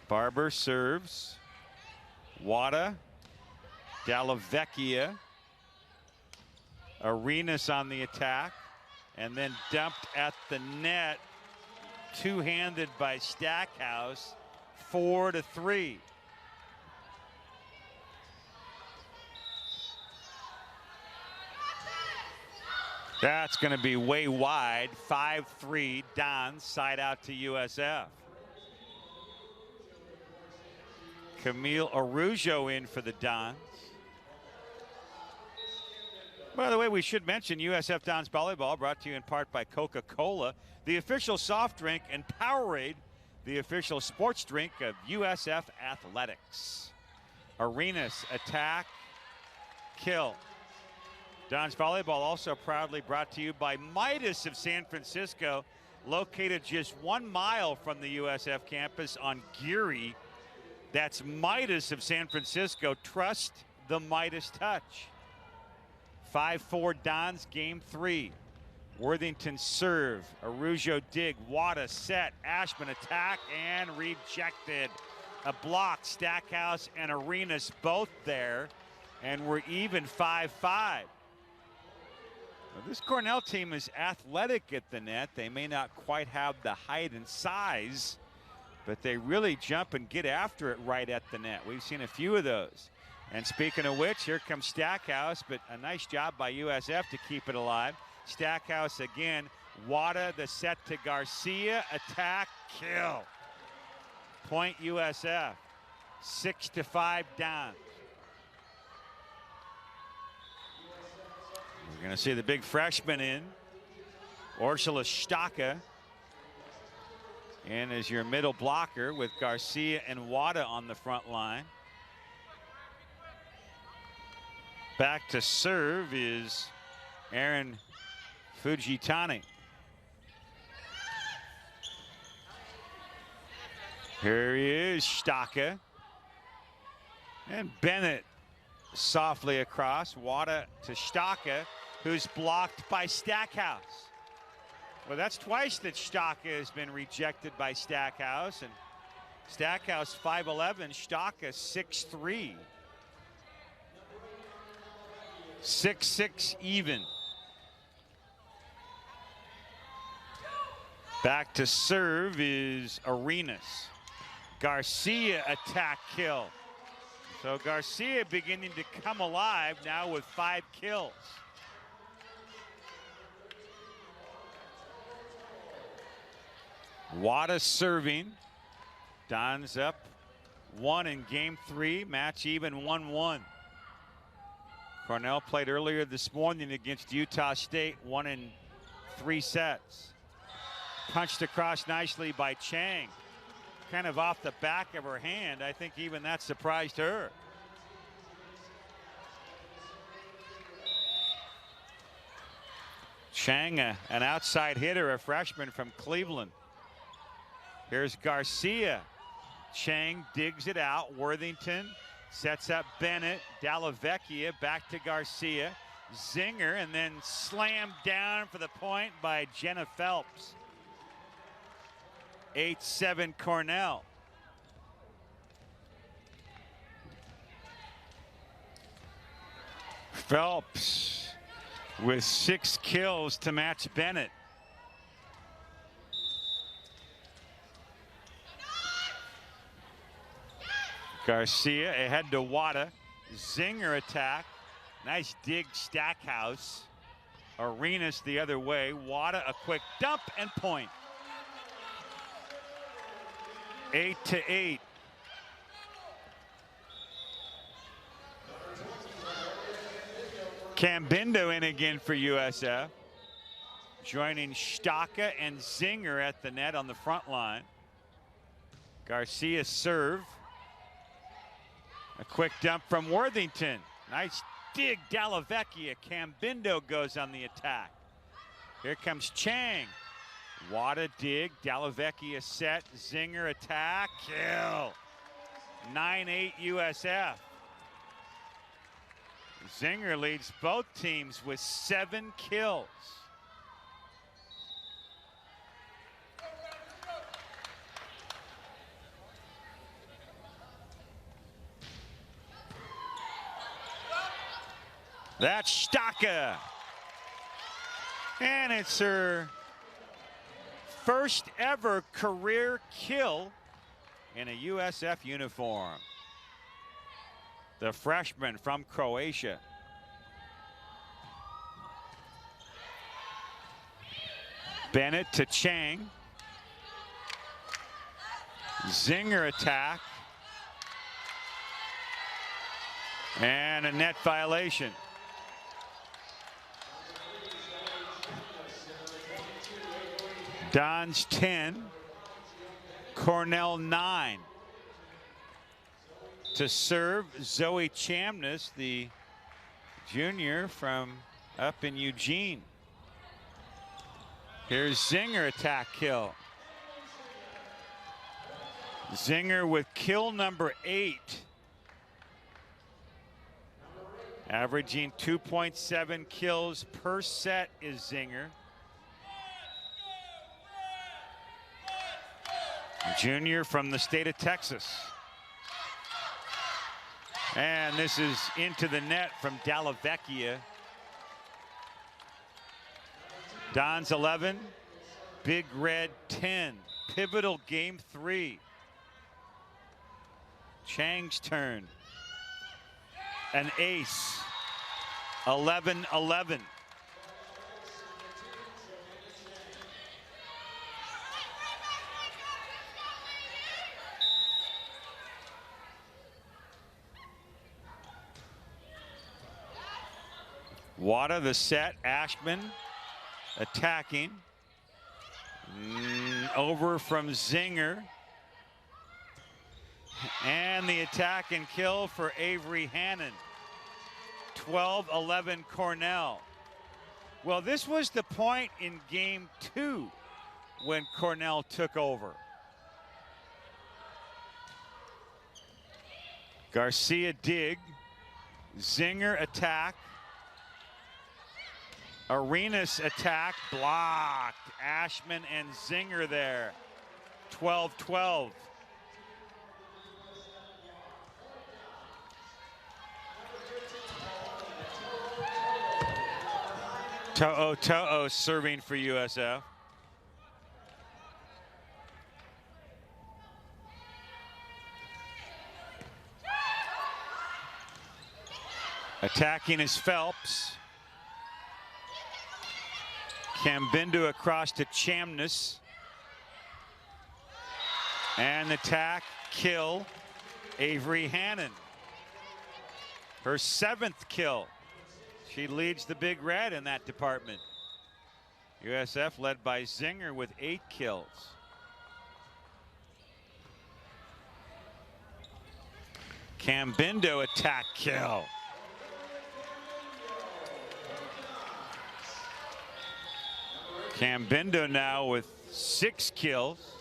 Barber serves. Wada. Dallavecchia. Arenas on the attack. And then dumped at the net. Two-handed by Stackhouse. 4-3. That's going to be way wide. 5-3 Dons, side out to USF. Camille Araujo in for the Dons. By the way, we should mention USF Dons Volleyball, brought to you in part by Coca-Cola, the official soft drink, and Powerade, the official sports drink of USF Athletics. Arenas, attack, kill. Dons Volleyball also proudly brought to you by Midas of San Francisco, located just 1 mile from the USF campus on Geary. That's Midas of San Francisco. Trust the Midas touch. 5-4 Dons, game 3. Worthington serve. Araujo dig. Wada set. Ashman attack and rejected. A block. Stackhouse and Arenas both there. And we're even 5-5. Well, this Cornell team is athletic at the net. They may not quite have the height and size, but they really jump and get after it right at the net. We've seen a few of those. And speaking of which, here comes Stackhouse, but a nice job by USF to keep it alive. Stackhouse again. Wada, the set to Garcia. Attack, kill. Point USF. 6-5 Dons. We're going to see the big freshman in. Ursula Staka. And as your middle blocker with Garcia and Wada on the front line. Back to serve is Aaron Fujitani. Here he is, Staka. And Bennett softly across. Wada to Staka, who's blocked by Stackhouse. Well, that's twice that Staka has been rejected by Stackhouse. And Stackhouse 5'11", Staka 6'3". 6-6 even. Back to serve is Arenas. Garcia attack kill. So Garcia beginning to come alive now with 5 kills. Wada serving. Don's up 1 in game 3. Match even 1-1. Cornell played earlier this morning against Utah State, 1 in 3 sets. Punched across nicely by Chang. Kind of off the back of her hand. I think even that surprised her. Chang, an outside hitter, a freshman from Cleveland. Here's Garcia. Chang digs it out. Worthington sets up Bennett. Dallavecchia back to Garcia. Zinger, and then slammed down for the point by Jenna Phelps. 8-7 Cornell. Phelps with 6 kills to match Bennett. Garcia ahead to Wada. Zinger attack. Nice dig, Stackhouse. Arenas the other way. Wada a quick dump and point. 8-8. Cambindo in again for USF. Joining Staka and Zinger at the net on the front line. Garcia serve. A quick dump from Worthington. Nice dig, Dallavecchia. Cambindo goes on the attack. Here comes Chang. Wada dig, Dallavecchia set, Zinger attack, kill. 9-8 USF. Zinger leads both teams with 7 kills. That's Staka. And it's her first ever career kill in a USF uniform. The freshman from Croatia. Bennett to Chang. Zinger attack. And a net violation. Dons 10, Cornell 9. To serve, Zoe Chamness, the junior from up in Eugene. Here's Zinger attack kill. Zinger with kill number 8. Averaging 2.7 kills per set is Zinger. Junior from the state of Texas. And this is into the net from Dallavecchia. Dons 11, Big Red 10. Pivotal game 3. Chang's turn. An ace. 11-11. Wada the set, Ashman attacking. Over from Zinger. And the attack and kill for Avery Hannon. 12-11 Cornell. Well, this was the point in game 2 when Cornell took over. Garcia dig. Zinger attack. Arenas attack blocked. Ashman and Zinger there. 12-12. To'o serving for USF. Attacking is Phelps. Cambindo across to Chamness. And attack, kill, Avery Hannon. Her 7th kill. She leads the Big Red in that department. USF led by Zinger with 8 kills. Cambindo attack kill. Cambindo now with 6 kills.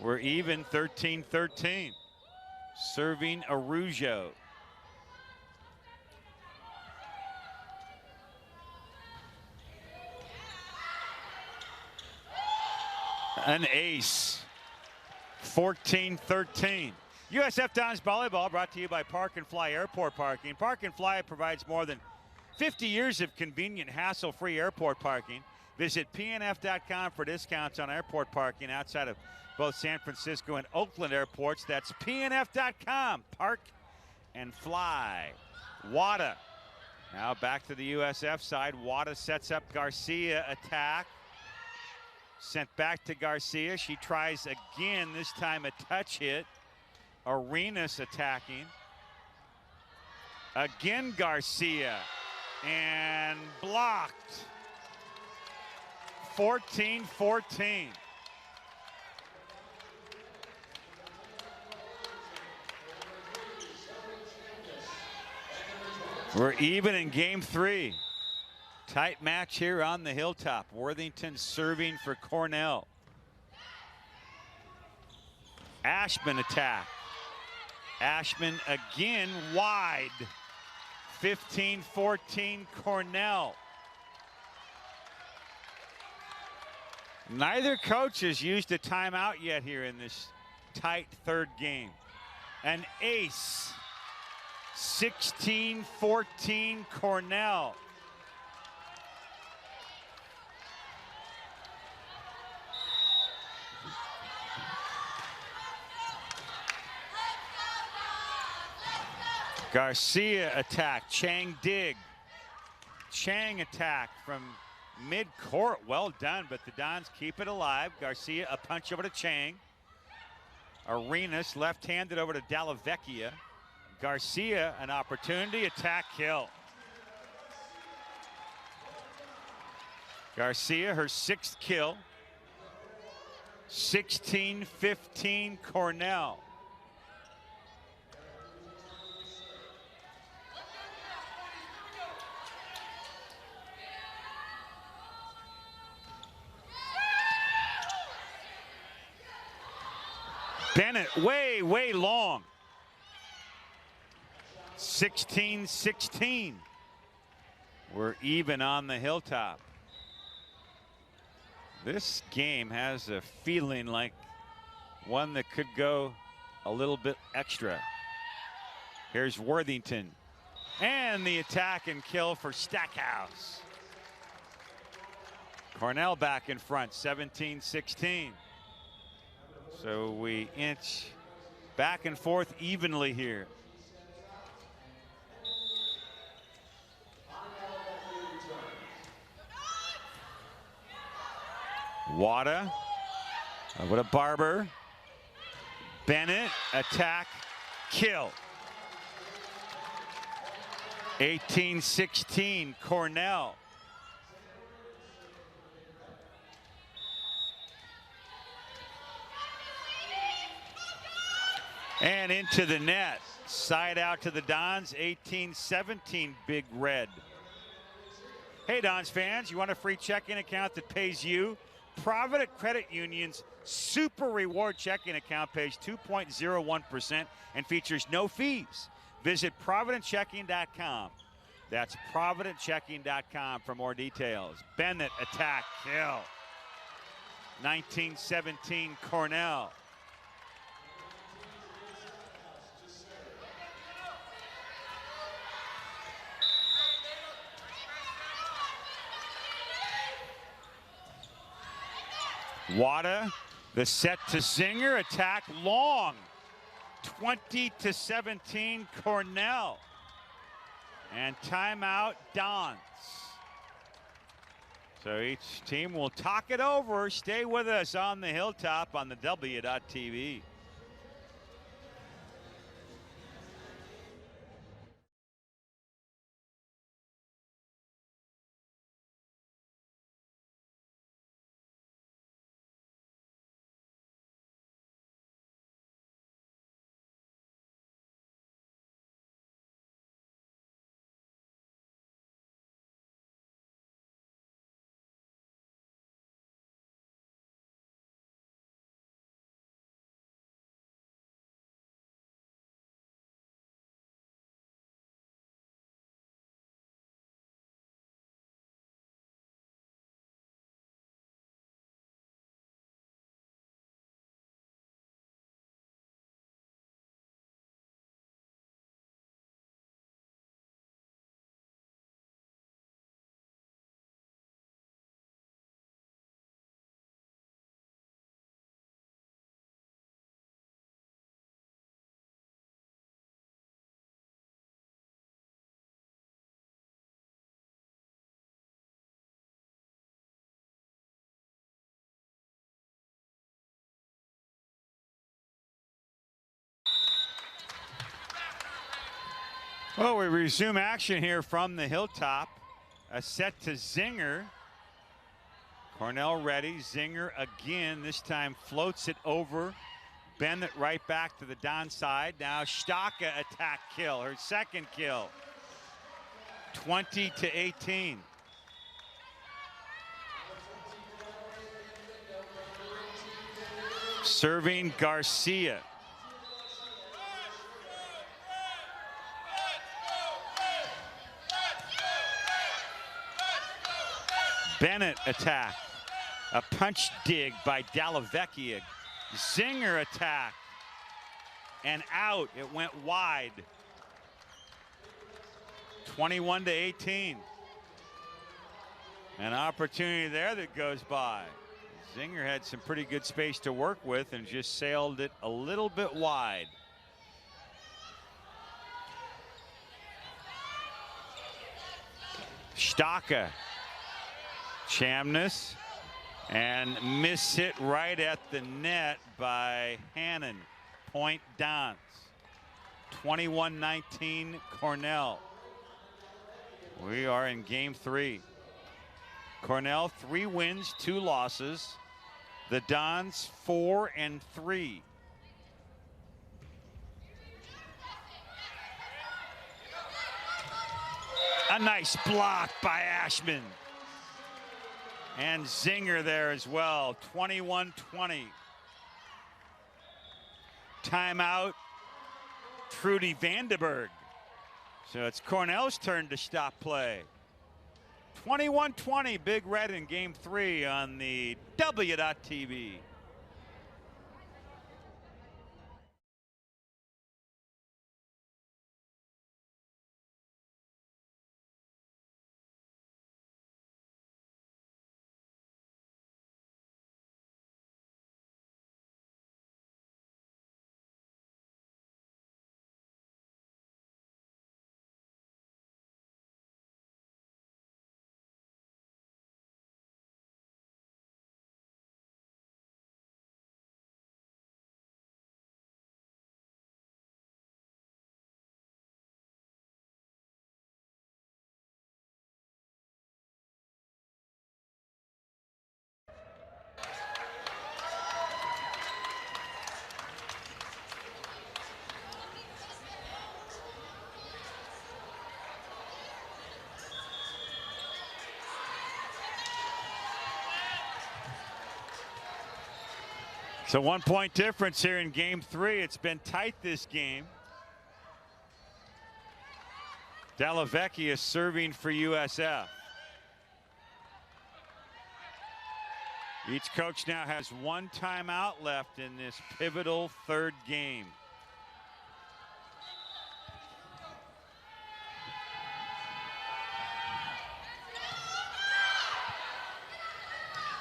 We're even 13-13. Serving Arujo. An ace. 14-13. USF Dons Volleyball brought to you by Park and Fly Airport Parking. Park and Fly provides more than 50 years of convenient, hassle-free airport parking. Visit pnf.com for discounts on airport parking outside of both San Francisco and Oakland airports. That's pnf.com. Park and Fly. Wada. Now back to the USF side. Wada sets up Garcia attack. Sent back to Garcia. She tries again, this time a touch hit. Arenas attacking. Again Garcia. And blocked. 14-14. We're even in game 3. Tight match here on the hilltop. Worthington serving for Cornell. Ashman attack. Ashman again wide. 15-14 Cornell. Neither coach has used a timeout yet here in this tight third game. An ace. 16-14 Cornell. Garcia attack, Chang dig. Chang attack from mid-court, well done, but the Dons keep it alive. Garcia, a punch over to Chang. Arenas, left-handed over to Dallavecchia. Garcia, an opportunity, attack, kill. Garcia, her 6th kill. 16-15 Cornell. Bennett, way long. 16-16. We're even on the hilltop. This game has a feeling like one that could go a little bit extra. Here's Worthington. And the attack and kill for Stackhouse. Cornell back in front, 17-16. So we inch back and forth evenly here. Wada over to Barber. Bennett, attack, kill. 18-16 Cornell. And into the net. Side out to the Dons, 18-17 Big Red. Hey Dons fans, you want a free checking account that pays you? Provident Credit Union's Super Reward checking account pays 2.01% and features no fees. Visit providentchecking.com. That's providentchecking.com for more details. Bennett attack, kill. 19-17 Cornell. Wada, the set to Zinger, attack long. 20-17 Cornell. And timeout Dons. So each team will talk it over. Stay with us on the hilltop on the W.TV. Well, we resume action here from the hilltop. A set to Zinger. Cornell ready. Zinger again. This time floats it over. Bend it right back to the Don side. Now Staka attack kill. Her second kill. 20-18. Serving Garcia. Bennett attack. A punch dig by Dallavecchia. Zinger attack. And out. It went wide. 21-18. An opportunity there that goes by. Zinger had some pretty good space to work with and just sailed it a little bit wide. Staka. Chamness. And miss hit right at the net by Hannon. Point Dons. 21-19 Cornell. We are in game 3. Cornell 3 wins, 2 losses. The Dons 4 and 3. A nice block by Ashman. And Zinger there as well. 21-20. Timeout. Trudy Vandenberg. So it's Cornell's turn to stop play. 21-20 Big Red in game 3 on the W.TV. So 1 point difference here in game 3. It's been tight this game. Dallavecchia serving for USF. Each coach now has 1 timeout left in this pivotal 3rd game.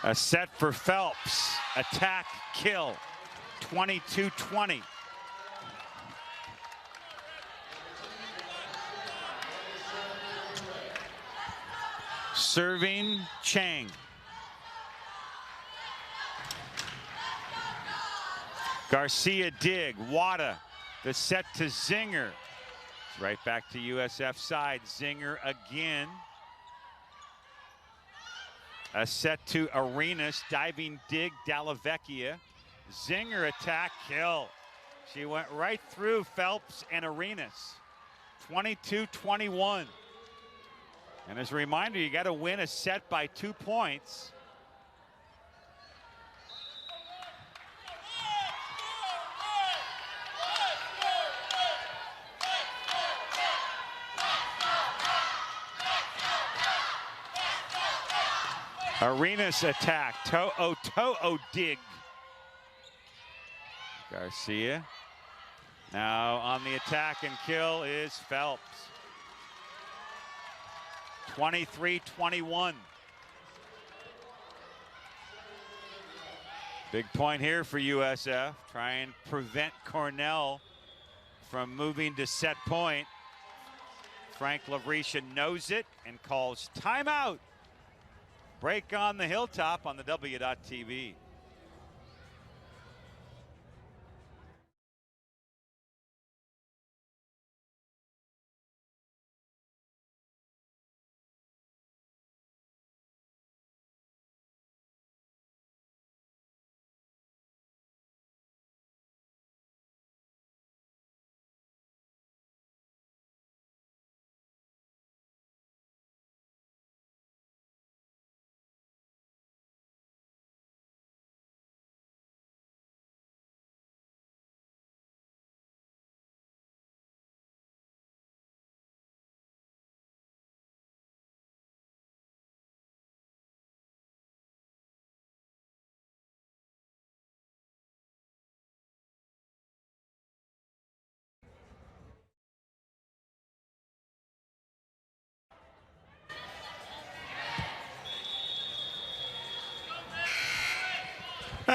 A set for Phelps. Attack, kill. 22-20. Serving Chang. Garcia dig. Wada. The set to Zinger. Right back to USF side. Zinger again. A set to Arenas, diving dig, Dallavecchia. Zinger attack, kill. She went right through Phelps and Arenas. 22-21. And as a reminder, you got to win a set by 2 points. Arenas attack, To'o dig. Garcia. Now on the attack and kill is Phelps. 23-21. Big point here for USF. Try and prevent Cornell from moving to set point. Frank Lavrisha knows it and calls timeout. Break on the hilltop on the W.TV.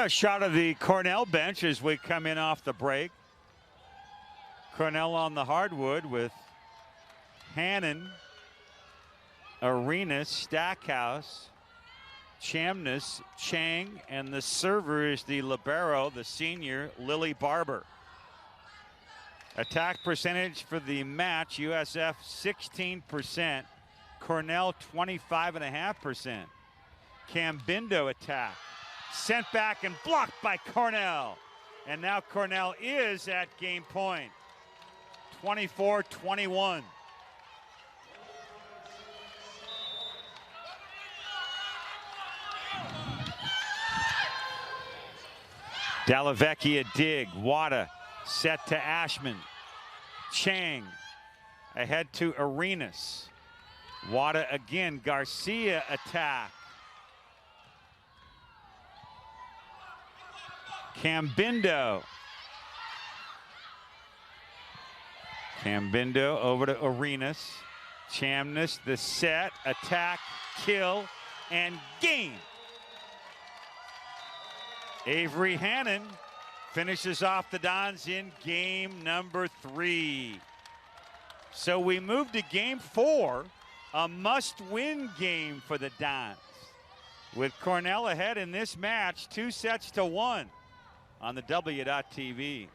A shot of the Cornell bench as we come in off the break. Cornell on the hardwood with Hannon, Arenas, Stackhouse, Chamness, Chang, and the server is the libero, the senior, Lily Barber. Attack percentage for the match, USF 16%, Cornell 25.5%. Cambindo attack, sent back and blocked by Cornell. And now Cornell is at game point, 24-21. Dallavecchia dig, Wada set to Ashman. Chang ahead to Arenas. Wada again, Garcia attack. Cambindo. Cambindo over to Arenas. Chamness, the set, attack, kill, and game. Avery Hannon finishes off the Dons in game number 3. So we move to game 4, a must-win game for the Dons. With Cornell ahead in this match, 2-1 on the W.TV.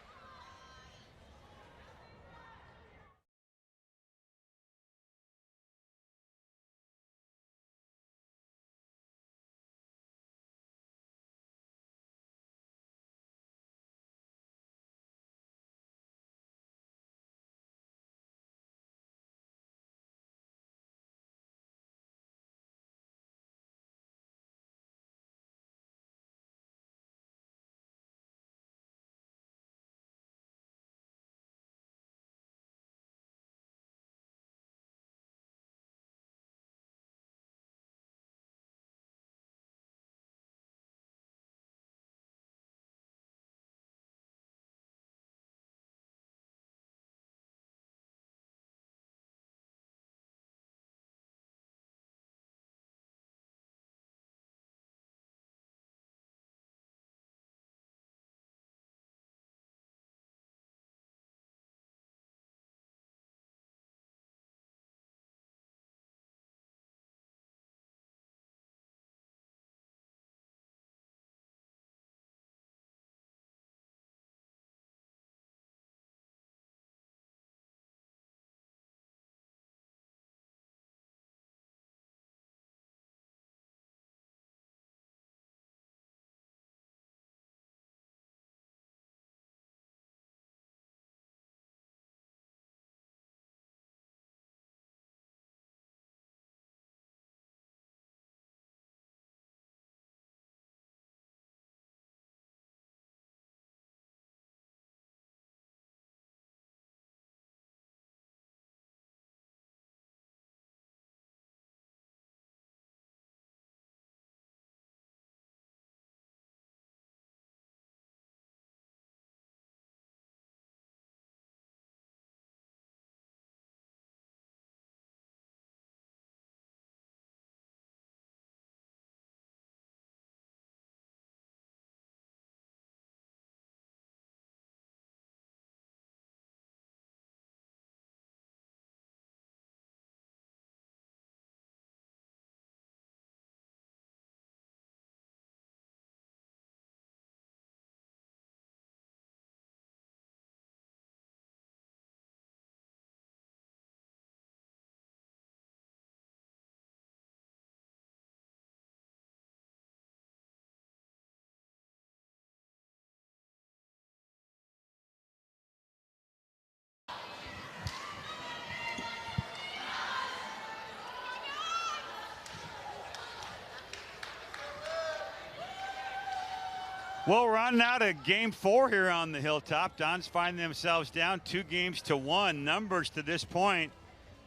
Well, we're on now to game 4 here on the Hilltop. Dons find themselves down 2-1. Numbers to this point: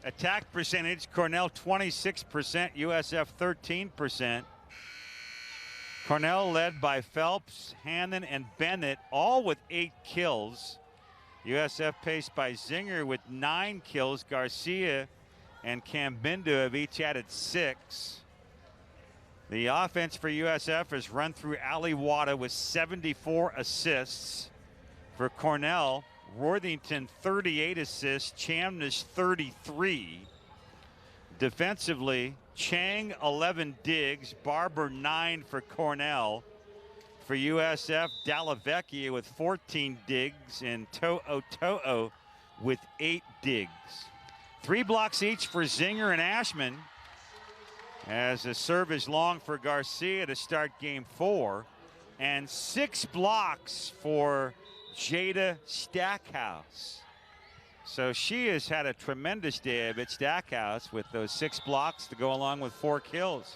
attack percentage, Cornell 26%, USF 13%. Cornell led by Phelps, Hannon, and Bennett, all with 8 kills. USF paced by Zinger with 9 kills. Garcia and Cambindo have each added 6. The offense for USF has run through Ali Wada with 74 assists. For Cornell, Worthington 38 assists, Chamnish 33. Defensively, Chang 11 digs, Barber 9 for Cornell. For USF, Dallavecchia with 14 digs and To'o with 8 digs. 3 blocks each for Zinger and Ashman, as the serve is long for Garcia to start game 4, and 6 blocks for Jada Stackhouse. So she has had a tremendous day at Stackhouse with those 6 blocks to go along with 4 kills.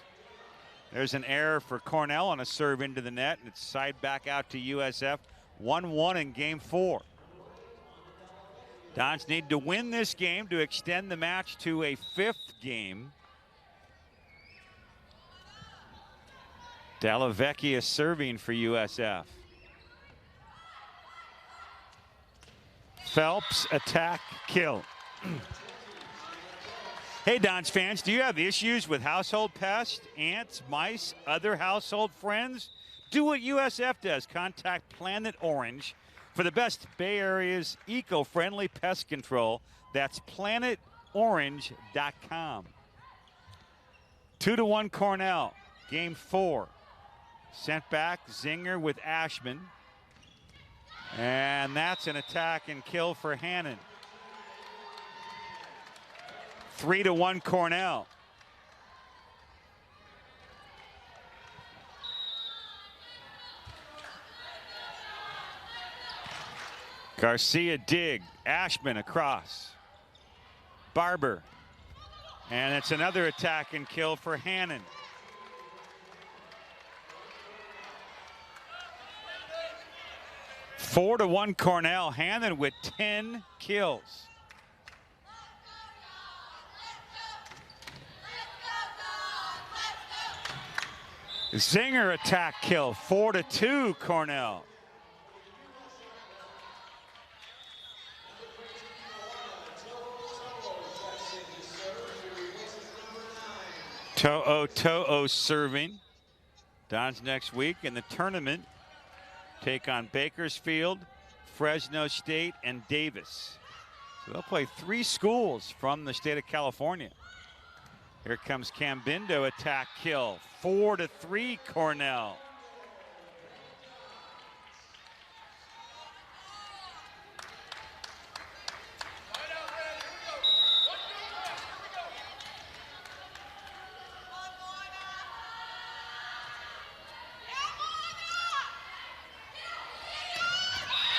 There's an error for Cornell on a serve into the net, and it's side back out to USF. 1-1 in game 4. Dons need to win this game to extend the match to a 5th game. Dallavecchia serving for USF. Phelps attack kill. Hey, Dons fans, do you have issues with household pests, ants, mice, other household friends? Do what USF does. Contact Planet Orange for the best Bay Area's eco-friendly pest control. That's planetorange.com. 2-1 Cornell, game 4. Sent back, Zinger with Ashman. And that's an attack and kill for Hannon. 3-1 Cornell. Garcia dig, Ashman across. Barber. And it's another attack and kill for Hannon. Four to 1 Cornell. Hannon with 10 kills. Zinger attack kill. 4-2 Cornell. To'o serving. Dons next week in the tournament take on Bakersfield, Fresno State, and Davis. So they'll play 3 schools from the state of California. Here comes Cambindo, attack kill. 4-3 Cornell.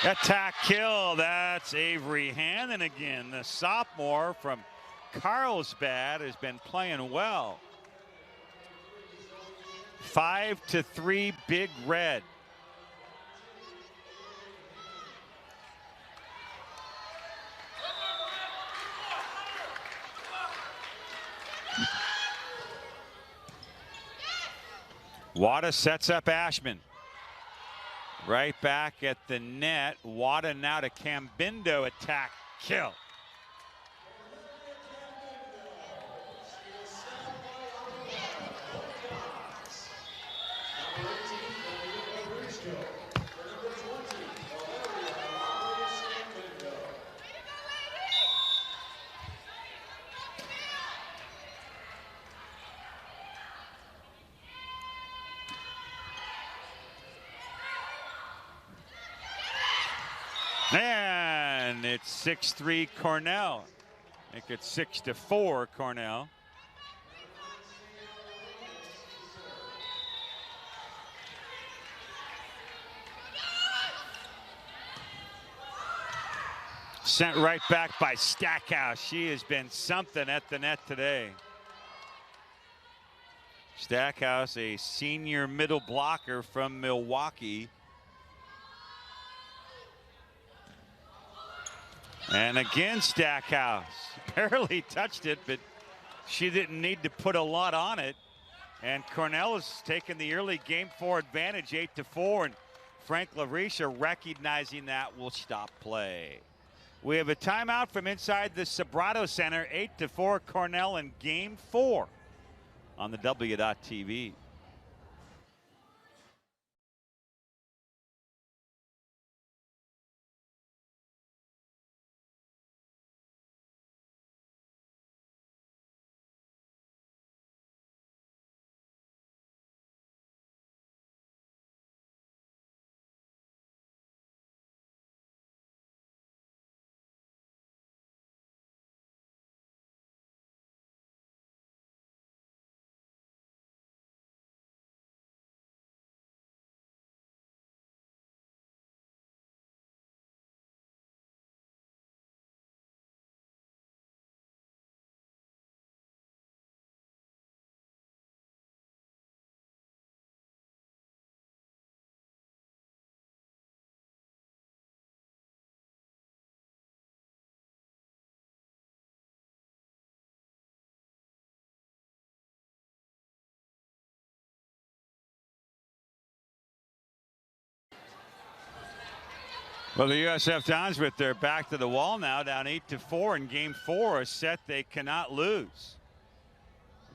Attack kill, that's Avery Hannon again. The sophomore from Carlsbad has been playing well. 5-3 Big Red. Wada sets up Ashman. Right back at the net. Wada now to Cambindo, attack kill. And it's 6-3 Cornell. I think it's 6-4 Cornell. Sent right back by Stackhouse. She has been something at the net today. Stackhouse, a senior middle blocker from Milwaukee. And again, Stackhouse barely touched it, but she didn't need to put a lot on it. And Cornell has taken the early game 4 advantage, 8-4, and Frank LaRisha, recognizing that, will stop play. We have a timeout from inside the Sobrato Center. 8-4 Cornell in game 4 on the W.TV. Well, the USF Dons with their back to the wall now, down 8-4 in game 4, a set they cannot lose.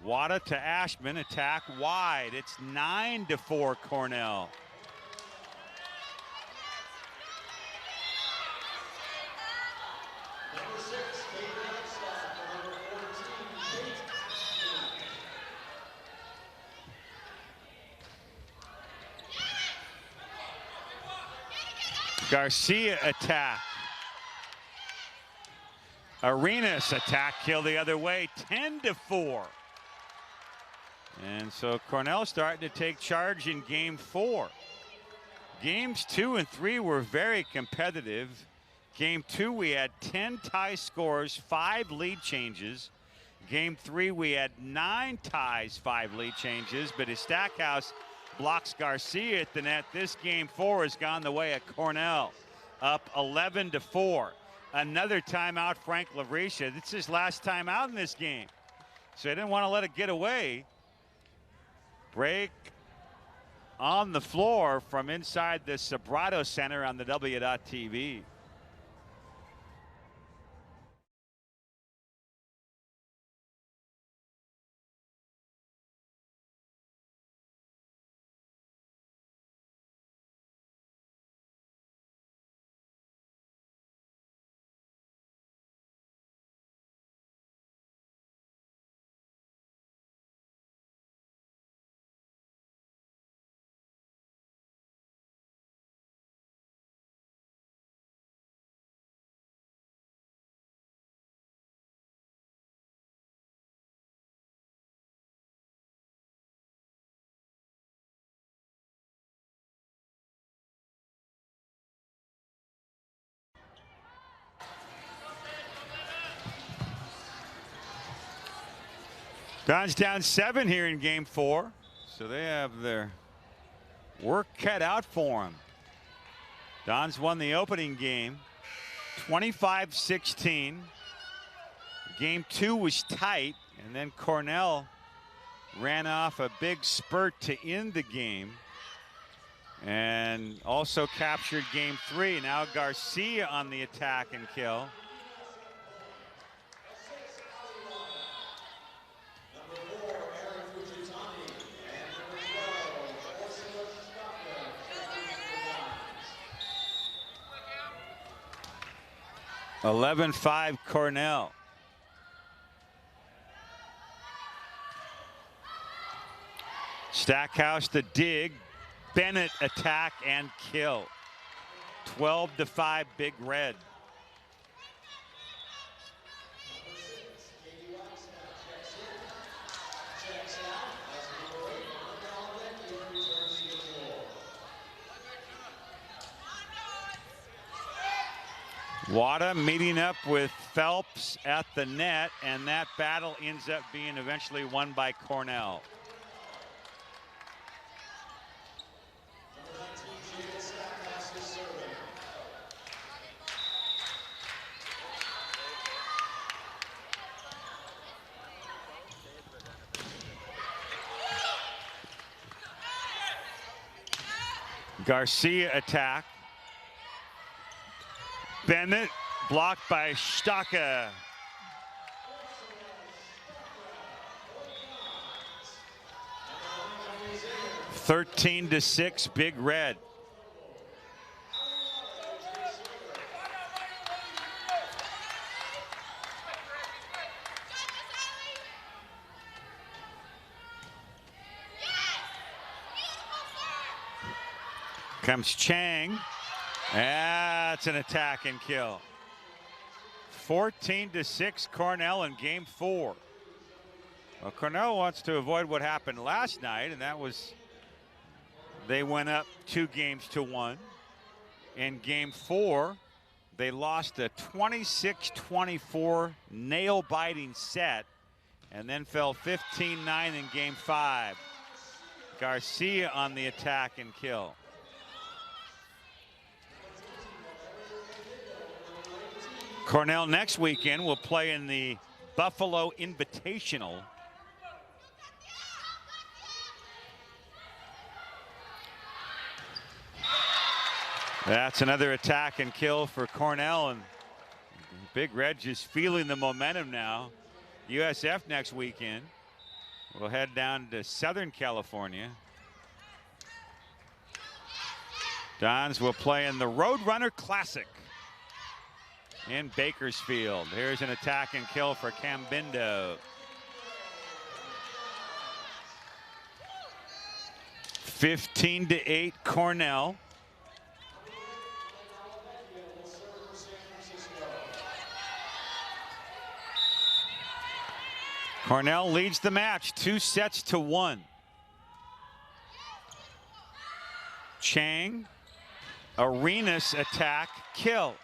Wada to Ashman, attack wide. It's 9-4 Cornell. Garcia attack. Arenas attack kill the other way, 10-4. And so Cornell starting to take charge in game 4. Games 2 and 3 were very competitive. Game 2 we had 10 tie scores, 5 lead changes. Game 3 we had 9 ties, 5 lead changes, but as Stackhouse blocks Garcia at the net, this game 4 has gone the way of Cornell, up 11-4. Another timeout, Frank Lavrisha. It's his last time out in this game, so he didn't want to let it get away. Break on the floor from inside the Sobrato Center on the W.TV. Dons down 7 here in game 4, so they have their work cut out for them. Dons won the opening game 25-16. Game 2 was tight, and then Cornell ran off a big spurt to end the game and also captured game 3. Now Garcia on the attack and kill. (11-5) Cornell. Stackhouse to dig. Bennett attack and kill. 12-5 Big Red. Wada meeting up with Phelps at the net, and that battle ends up being eventually won by Cornell. Garcia attack. Bennett blocked by Staka. (13-6) Big Red. Comes Chang. That's an attack and kill. 14-6 Cornell in game 4. Well, Cornell wants to avoid what happened last night, and that was they went up 2-1. In game 4, they lost a 26-24 nail-biting set and then fell 15-9 in game 5. Garcia on the attack and kill. Cornell next weekend will play in the Buffalo Invitational. That's another attack and kill for Cornell, and Big Red just feeling the momentum now. USF next weekend. We'll head down to Southern California. Dons will play in the Roadrunner Classic in Bakersfield. Here's an attack and kill for Cambindo. 15-8 Cornell. Cornell leads the match 2-1. Chang, Arenas attack, kill.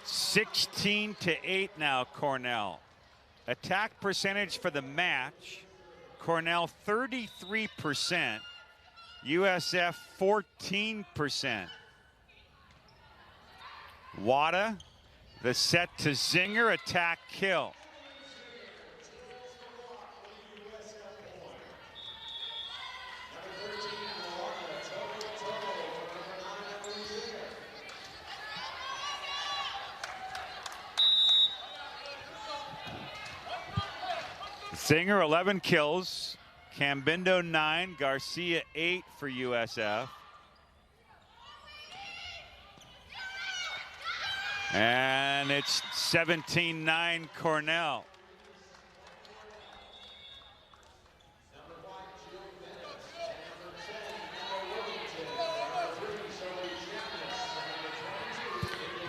16-8 now Cornell. Attack percentage for the match, Cornell 33%, USF 14%. Wada, the set to Zinger, attack, kill. Zinger 11 kills, Cambindo 9, Garcia 8 for USF. And it's 17-9 Cornell.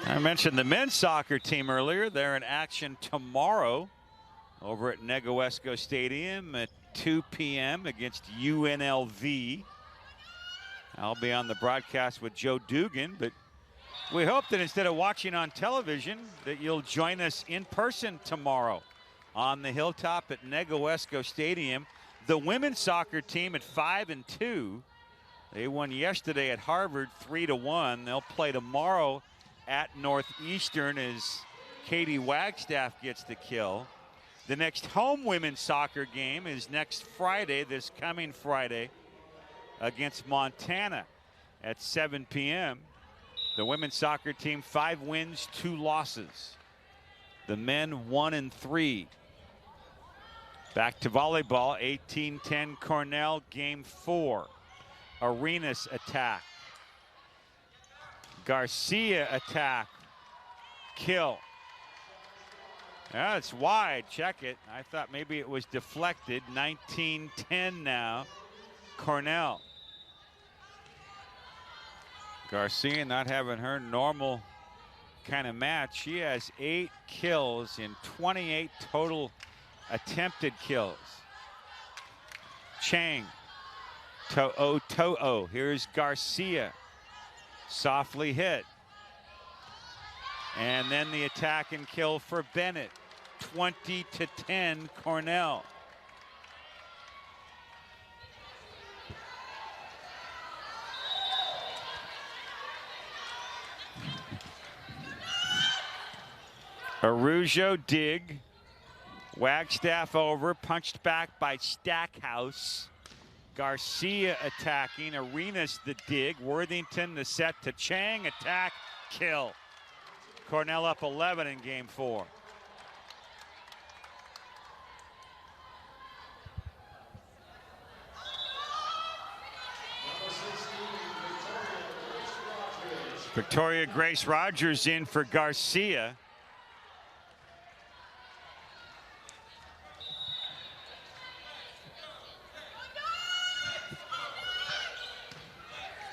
I mentioned the men's soccer team earlier. They're in action tomorrow over at Negoesco Stadium at 2 p.m. against UNLV. I'll be on the broadcast with Joe Dugan, but we hope that instead of watching on television, that you'll join us in person tomorrow on the hilltop at Negoesco Stadium. The women's soccer team at 5-2. They won yesterday at Harvard 3-1. They'll play tomorrow at Northeastern as Katie Wagstaff gets the kill. The next home women's soccer game is next Friday, this coming Friday, against Montana at 7 p.m. The women's soccer team 5 wins, 2 losses. The men 1-3. Back to volleyball, 18-10 Cornell, game 4. Arenas attack. Garcia attack, kill. Yeah, it's wide, check it. I thought maybe it was deflected. 19-10 now, Cornell. Garcia not having her normal kind of match. She has 8 kills in 28 total attempted kills. Chang, To'o. Here's Garcia, softly hit. And then the attack and kill for Bennett. 20-10 Cornell. Arujo dig. Wagstaff over, punched back by Stackhouse. Garcia attacking, Arenas the dig. Worthington the set to Chang, attack, kill. Cornell up 11 in game 4. Victoria Grace Rogers in for Garcia.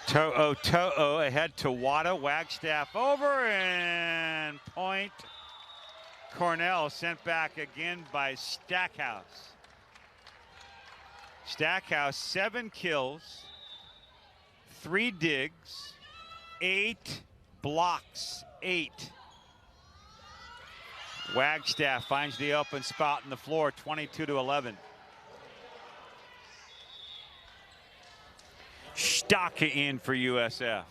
To'o ahead to Wada. Wagstaff over and point. Cornell sent back again by Stackhouse. Stackhouse 7 kills, 3 digs, 8 blocks, 8. Wagstaff finds the open spot in the floor, 22-11. Stocka in for USF.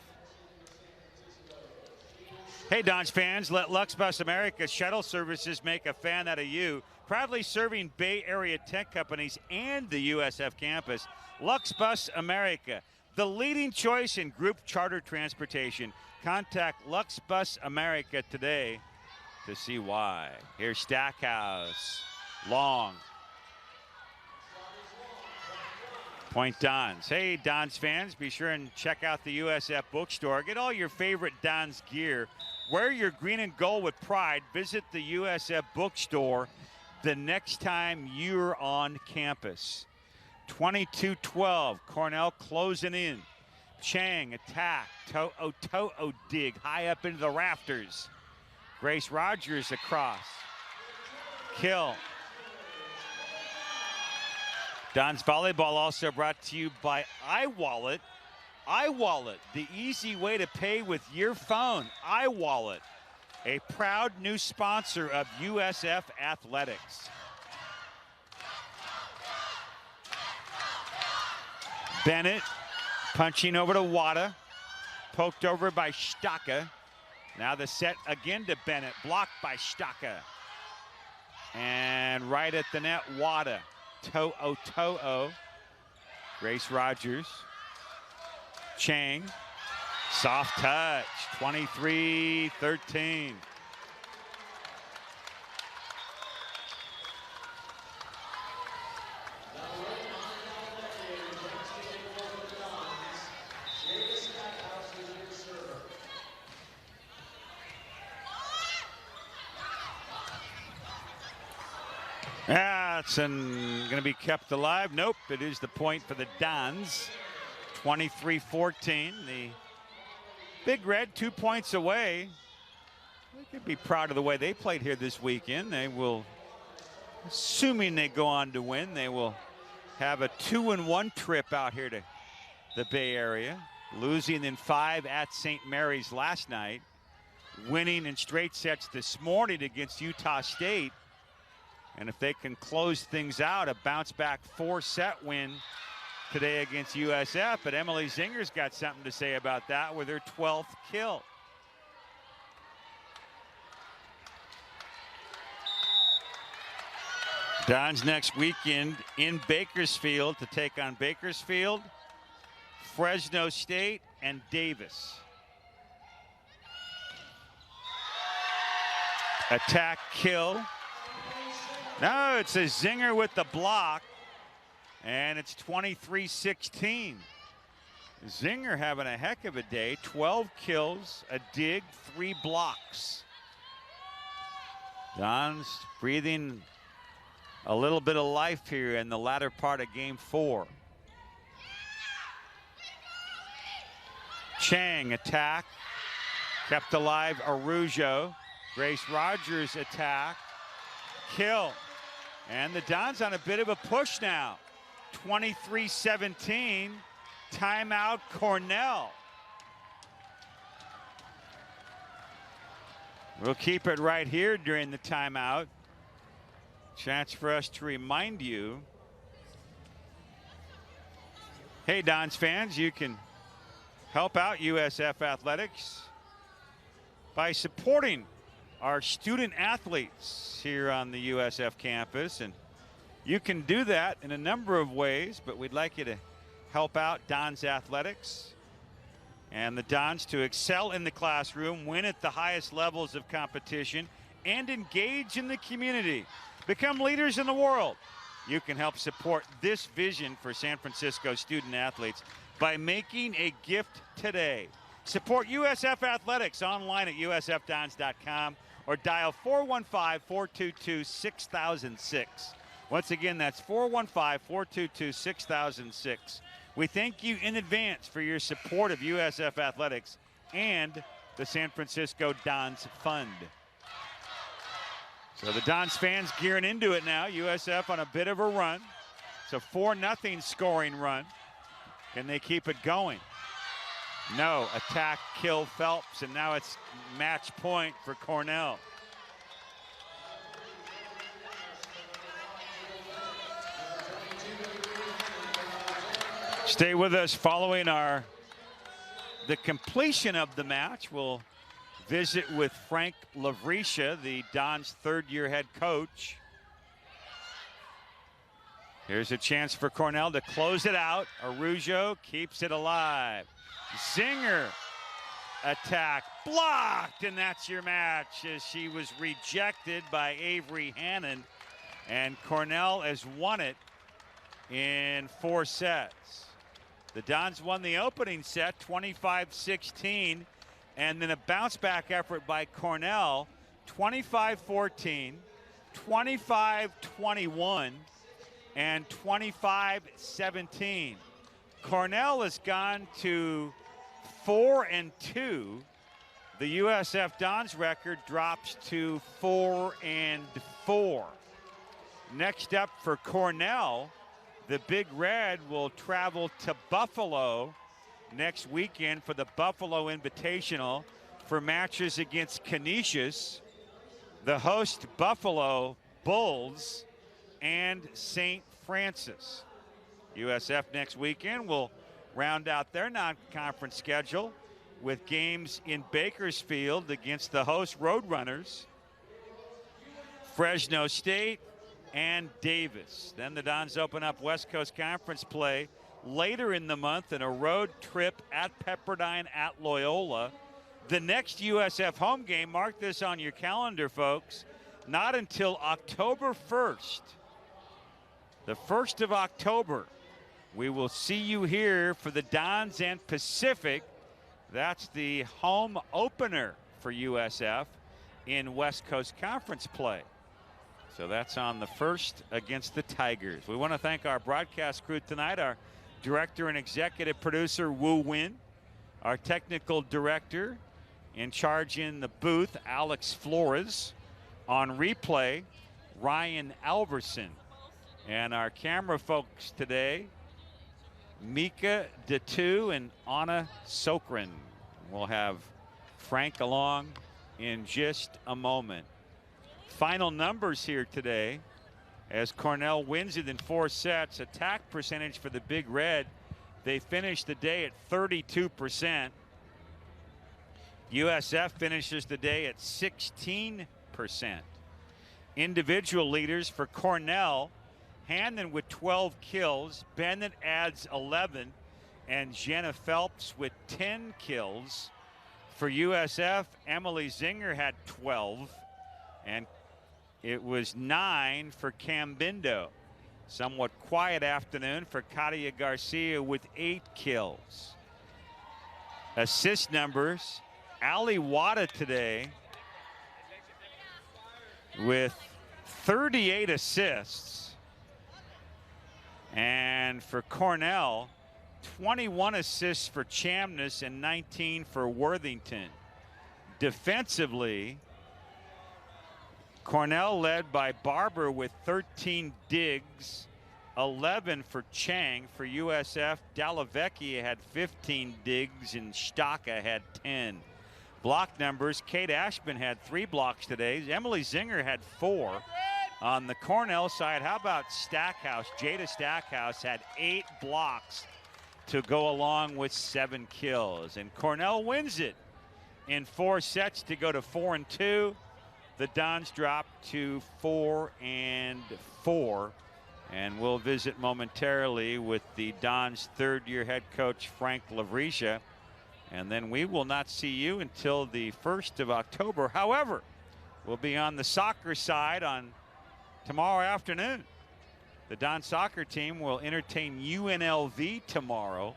Hey, Dons fans, let Lux Bus America shuttle services make a fan out of you. Proudly serving Bay Area tech companies and the USF campus. Lux Bus America, the leading choice in group charter transportation. Contact Lux Bus America today to see why. Here's Stackhouse. Long. Point Dons. Hey, Dons fans, be sure and check out the USF bookstore. Get all your favorite Dons gear. Wear your green and gold with pride. Visit the USF bookstore the next time you're on campus. 22-12, Cornell closing in. Chang attack, To'o dig high up into the rafters. Grace Rogers across. Kill. Don's Volleyball also brought to you by iWallet. iWallet, the easy way to pay with your phone. iWallet, a proud new sponsor of USF Athletics. Bennett punching over to Wada. Poked over by Staka. Now the set again to Bennett. Blocked by Staka. And right at the net, Wada. To'o. Grace Rogers. Chang. Soft touch. 23-13. That's going to be kept alive. Nope, it is the point for the Dons. 23-14. The Big Red 2 points away. They could be proud of the way they played here this weekend. They will, assuming they go on to win, they will have a 2-1 trip out here to the Bay Area. Losing in 5 at St. Mary's last night. Winning in straight sets this morning against Utah State. And if they can close things out, a bounce-back 4-set win today against USF. But Emily Zinger's got something to say about that with her 12th kill. Dons next weekend in Bakersfield to take on Bakersfield, Fresno State, and Davis. Attack, kill. No, it's a Zinger with the block, and it's 23-16. Zinger having a heck of a day. 12 kills, a dig, 3 blocks. Dons breathing a little bit of life here in the latter part of game 4. Chang attack, kept alive Arujo. Grace Rogers attack, kill. And the Dons on a bit of a push now. 23-17, timeout Cornell. We'll keep it right here during the timeout. Chance for us to remind you. Hey, Dons fans, you can help out USF Athletics by supporting our student athletes here on the USF campus. And you can do that in a number of ways, but we'd like you to help out Dons Athletics and the Dons to excel in the classroom, win at the highest levels of competition, and engage in the community. Become leaders in the world. You can help support this vision for San Francisco student athletes by making a gift today. Support USF Athletics online at usfdons.com or dial 415-422-6006. Once again, that's 415-422-6006. We thank you in advance for your support of USF Athletics and the San Francisco Dons Fund. So the Dons fans gearing into it now. USF on a bit of a run. It's a 4-0 scoring run. Can they keep it going? No. Attack, kill Phelps, and now it's match point for Cornell. Stay with us following the completion of the match. We'll visit with Frank Lavrisha, the Dons' third-year head coach. Here's a chance for Cornell to close it out. Araujo keeps it alive. Zinger attack blocked, and that's your match as she was rejected by Avery Hannon. And Cornell has won it in 4 sets. The Dons won the opening set 25-16, and then a bounce back effort by Cornell 25-14, 25-21, and 25-17. Cornell has gone to 4-2. The USF Dons record drops to 4-4. Next up for Cornell, the Big Red will travel to Buffalo next weekend for the Buffalo Invitational for matches against Canisius, the host Buffalo Bulls, and St. Francis. USF next weekend will round out their non-conference schedule with games in Bakersfield against the host Roadrunners, Fresno State, and Davis. Then the Dons open up West Coast Conference play later in the month in a road trip at Pepperdine at Loyola. The next USF home game, mark this on your calendar, folks, not until October 1st. The 1st of October. We will see you here for the Dons and Pacific. That's the home opener for USF in West Coast Conference play. So that's on the 1st against the Tigers. We want to thank our broadcast crew tonight, our director and executive producer, Wu Win, our technical director in charge in the booth, Alex Flores, on replay, Ryan Alverson, and our camera folks today, Mika Datu and Anna Sokrin. We'll have Frank along in just a moment. Final numbers here today as Cornell wins it in 4 sets. Attack percentage for the Big Red, they finished the day at 32%. USF finishes the day at 16%. Individual leaders for Cornell, Hannon with 12 kills, Bennett adds 11, and Jenna Phelps with 10 kills. For USF, Emily Zinger had 12, and it was 9 for Cambindo. Somewhat quiet afternoon for Katia Garcia with 8 kills. Assist numbers, Ali Wada today with 38 assists. And for Cornell, 21 assists for Chamness and 19 for Worthington. Defensively, Cornell led by Barber with 13 digs, 11 for Chang. For USF, Dallavecchia had 15 digs and Staka had 10. Block numbers, Kate Ashman had 3 blocks today. Emily Zinger had 4. On the Cornell side, how about Stackhouse? Jada Stackhouse had 8 blocks to go along with 7 kills. And Cornell wins it in 4 sets to go to 4-2. The Dons drop to 4-4. And we'll visit momentarily with the Dons' third-year head coach, Frank Lavricia. And then we will not see you until the 1st of October. However, we'll be on the soccer side on tomorrow afternoon. The Don soccer team will entertain UNLV tomorrow.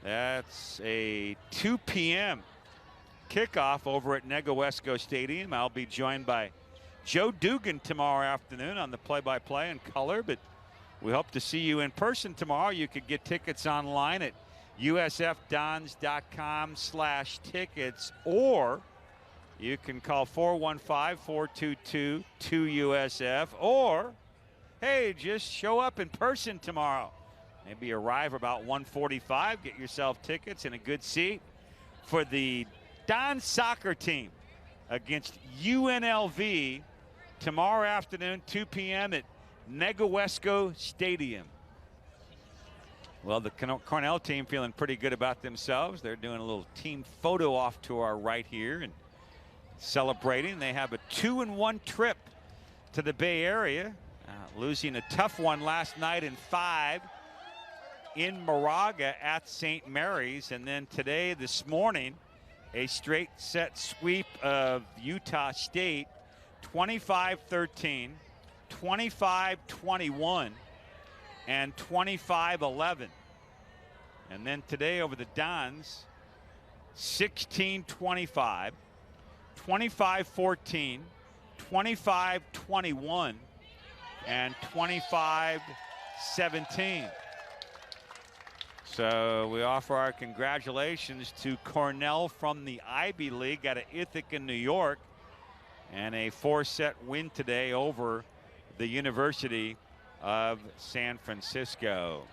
That's a 2 p.m. kickoff over at Negawesco Stadium. I'll be joined by Joe Dugan tomorrow afternoon on the play-by-play in color, but we hope to see you in person tomorrow. You could get tickets online at usfdons.com/tickets, or you can call 415-422-2USF, or hey, just show up in person tomorrow. Maybe arrive about 1:45, get yourself tickets and a good seat for the Don soccer team against UNLV tomorrow afternoon, 2 p.m. at Negawesco Stadium. Well, the Cornell team feeling pretty good about themselves. They're doing a little team photo off to our right here and celebrating. They have a 2-1 trip to the Bay Area Losing a tough one last night in 5 in Moraga at St. Mary's, and then today, this morning, a straight set sweep of Utah State, 25-13, 25-21, and 25-11. And then today over the Dons, 16-25, 25-14, 25-21, and 25-17. So we offer our congratulations to Cornell from the Ivy League out of Ithaca, New York, and a 4-set win today over the University of San Francisco.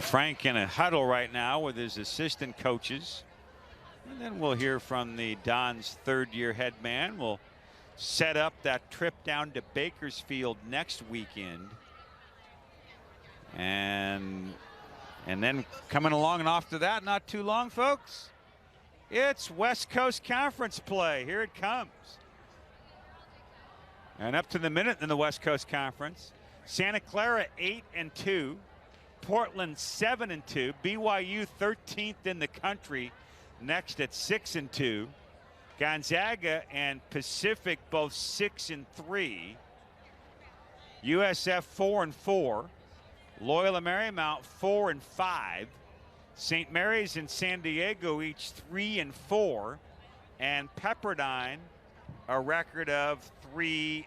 Frank in a huddle right now with his assistant coaches. And then we'll hear from the Dons' third-year head man. We'll set up that trip down to Bakersfield next weekend. And then coming along and after that, not too long, folks, it's West Coast Conference play. Here it comes. And up to the minute in the West Coast Conference, Santa Clara 8-2, Portland 7-2, BYU 13th in the country, next at 6-2. Gonzaga and Pacific both 6-3. USF 4-4. Loyola Marymount 4-5. St. Mary's and San Diego each 3-4. And Pepperdine a record of 3-5.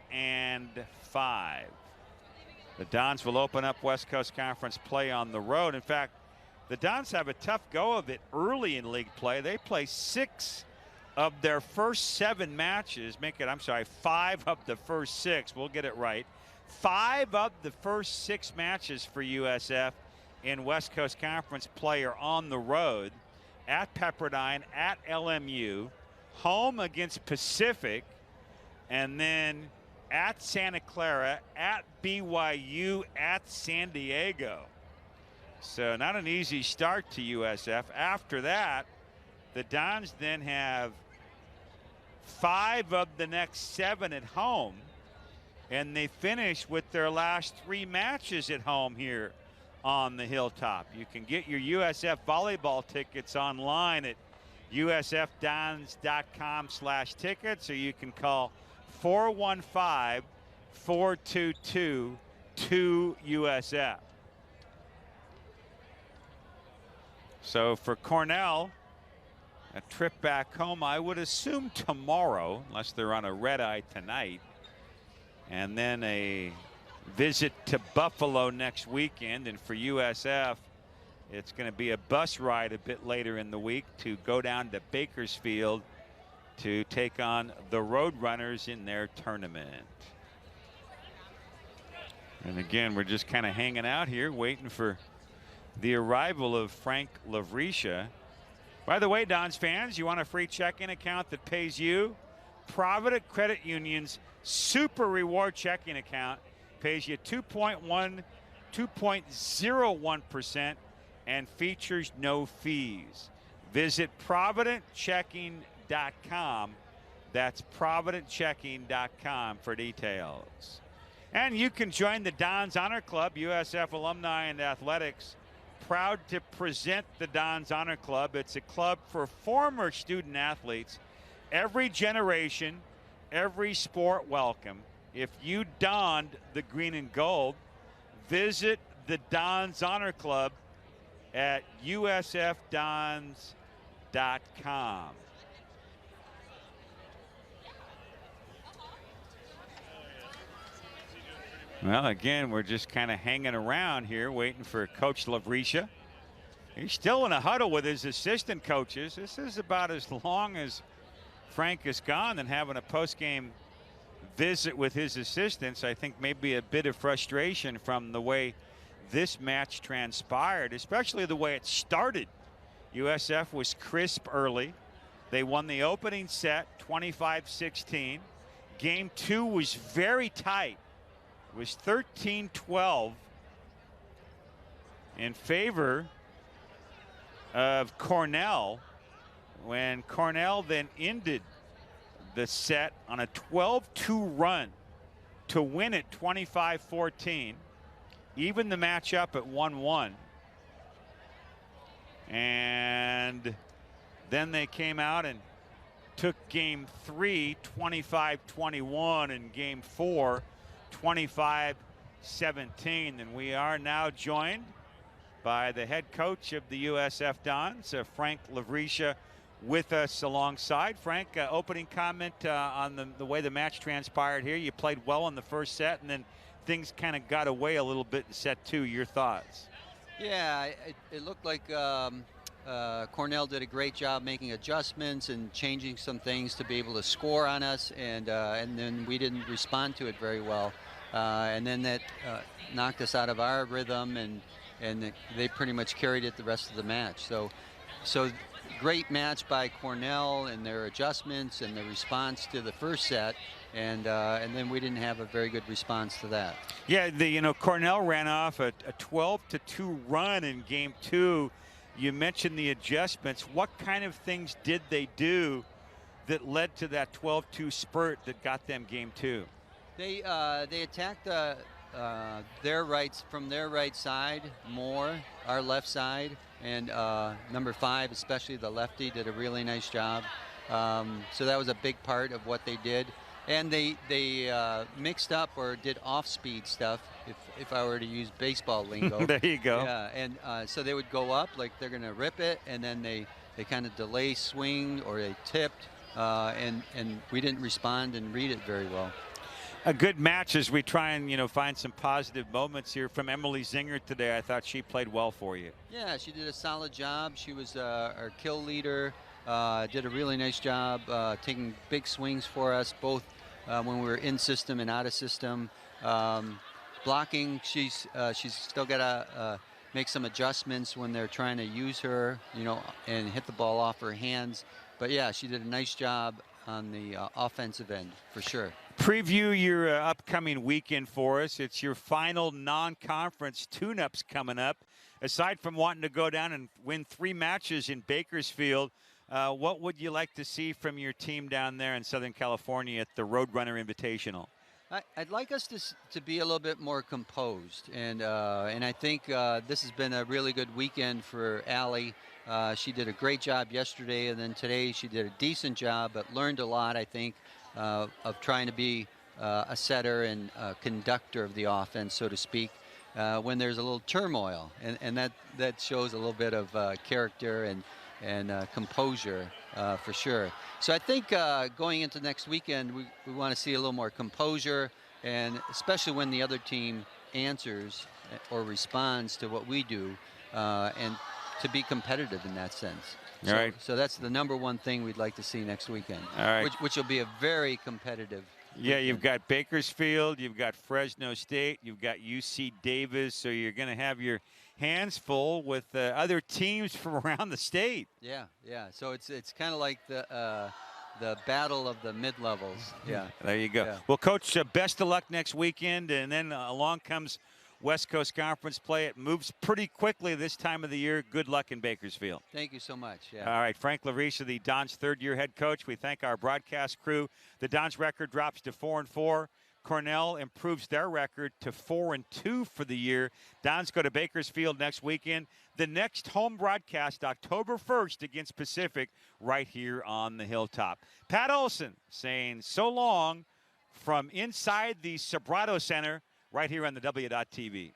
The Dons will open up West Coast Conference play on the road. In fact, the Dons have a tough go of it early in league play. They play 6 of their first 7 matches. 5 of the first 6. We'll get it right. 5 of the first 6 matches for USF in West Coast Conference play are on the road, at Pepperdine, at LMU, home against Pacific, and then at Santa Clara, at BYU, at San Diego. So not an easy start to USF. After that, the Dons then have 5 of the next 7 at home, and they finish with their last 3 matches at home here on the Hilltop. You can get your USF volleyball tickets online at usfdons.com/tickets, or you can call 415-422-2USF. So for Cornell, a trip back home, I would assume tomorrow, unless they're on a red eye tonight, and then a visit to Buffalo next weekend. And for USF, it's going to be a bus ride a bit later in the week to go down to Bakersfield to take on the Roadrunners in their tournament. And again, we're just kind of hanging out here waiting for the arrival of Frank Lavrisha. By the way, Dons fans, you want a free checking account that pays you? Provident Credit Union's Super Reward checking account pays you 2.01% and features no fees. Visit providentchecking.com. That's providentchecking.com for details. And you can join the Dons Honor Club, USF alumni and athletics. Proud to present the Dons Honor Club. It's a club for former student athletes. Every generation, every sport welcome. If you donned the green and gold, visit the Dons Honor Club at usfdons.com. Well, again, we're just kind of hanging around here waiting for Coach Lavrisha. He's still in a huddle with his assistant coaches. This is about as long as Frank is gone and having a post-game visit with his assistants. I think maybe a bit of frustration from the way this match transpired, especially the way it started. USF was crisp early. They won the opening set 25-16. Game 2 was very tight. It was 13-12 in favor of Cornell, when Cornell then ended the set on a 12-2 run to win it 25-14, even the match up at 1-1. And then they came out and took game 3 25-21 and game 4 25-17. And we are now joined by the head coach of the USF Dons, Frank Lavricia, with us alongside. Frank, opening comment on the way the match transpired here. You played well in the first set, and then things kind of got away a little bit in set 2. Your thoughts? Yeah, it looked like Cornell did a great job making adjustments and changing some things to be able to score on us, and then we didn't respond to it very well, and then that knocked us out of our rhythm, and they pretty much carried it the rest of the match. So great match by Cornell and their adjustments and the response to the first set, and then we didn't have a very good response to that. Yeah, Cornell ran off a 12-2 run in game 2. You mentioned the adjustments. What kind of things did they do that led to that 12-2 spurt that got them game 2? They attacked their rights from their right side more, our left side, and number 5, especially the lefty, did a really nice job. So that was a big part of what they did. And they mixed up or did off-speed stuff, if I were to use baseball lingo. There you go. Yeah, and so they would go up like they're going to rip it, and then they kind of delay swing or they tipped, and we didn't respond and read it very well. A good match as we try and find some positive moments here from Emily Zinger today. I thought she played well for you. Yeah, she did a solid job. She was our kill leader. Did a really nice job taking big swings for us, both when we were in system and out of system. Blocking, she's still got to make some adjustments when they're trying to use her, and hit the ball off her hands. But yeah, she did a nice job on the offensive end for sure. Preview your upcoming weekend for us. It's your final non-conference tune-ups coming up. Aside from wanting to go down and win 3 matches in Bakersfield, what would you like to see from your team down there in Southern California at the Roadrunner Invitational? I'd like us to be a little bit more composed, and I think this has been a really good weekend for Allie. She did a great job yesterday, and then today she did a decent job, but learned a lot, I think, of trying to be a setter and a conductor of the offense, so to speak, when there's a little turmoil, and that shows a little bit of character and composure for sure. So I think going into next weekend, we want to see a little more composure, and especially when the other team answers or responds to what we do, and to be competitive in that sense. All right. So that's the #1 thing we'd like to see next weekend. All right. Which will be a very competitive. Yeah, you've got Bakersfield, you've got Fresno State, you've got UC Davis, so you're going to have your hands full with other teams from around the state. Yeah. So it's kind of like the battle of the mid-levels. Yeah. There you go. Yeah. Well, Coach, best of luck next weekend, and then along comes West Coast Conference play. It moves pretty quickly this time of the year. Good luck in Bakersfield. Thank you so much. Yeah. All right, Frank Lavricia, the Dons' 3rd-year head coach. We thank our broadcast crew. The Dons' record drops to 4-4. Cornell improves their record to 4-2 for the year. Dons go to Bakersfield next weekend. The next home broadcast, October 1st against Pacific, right here on the Hilltop. Pat Olson saying so long from inside the Sobrato Center right here on the W.TV.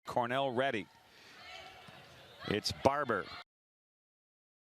Cornell ready. It's Barber.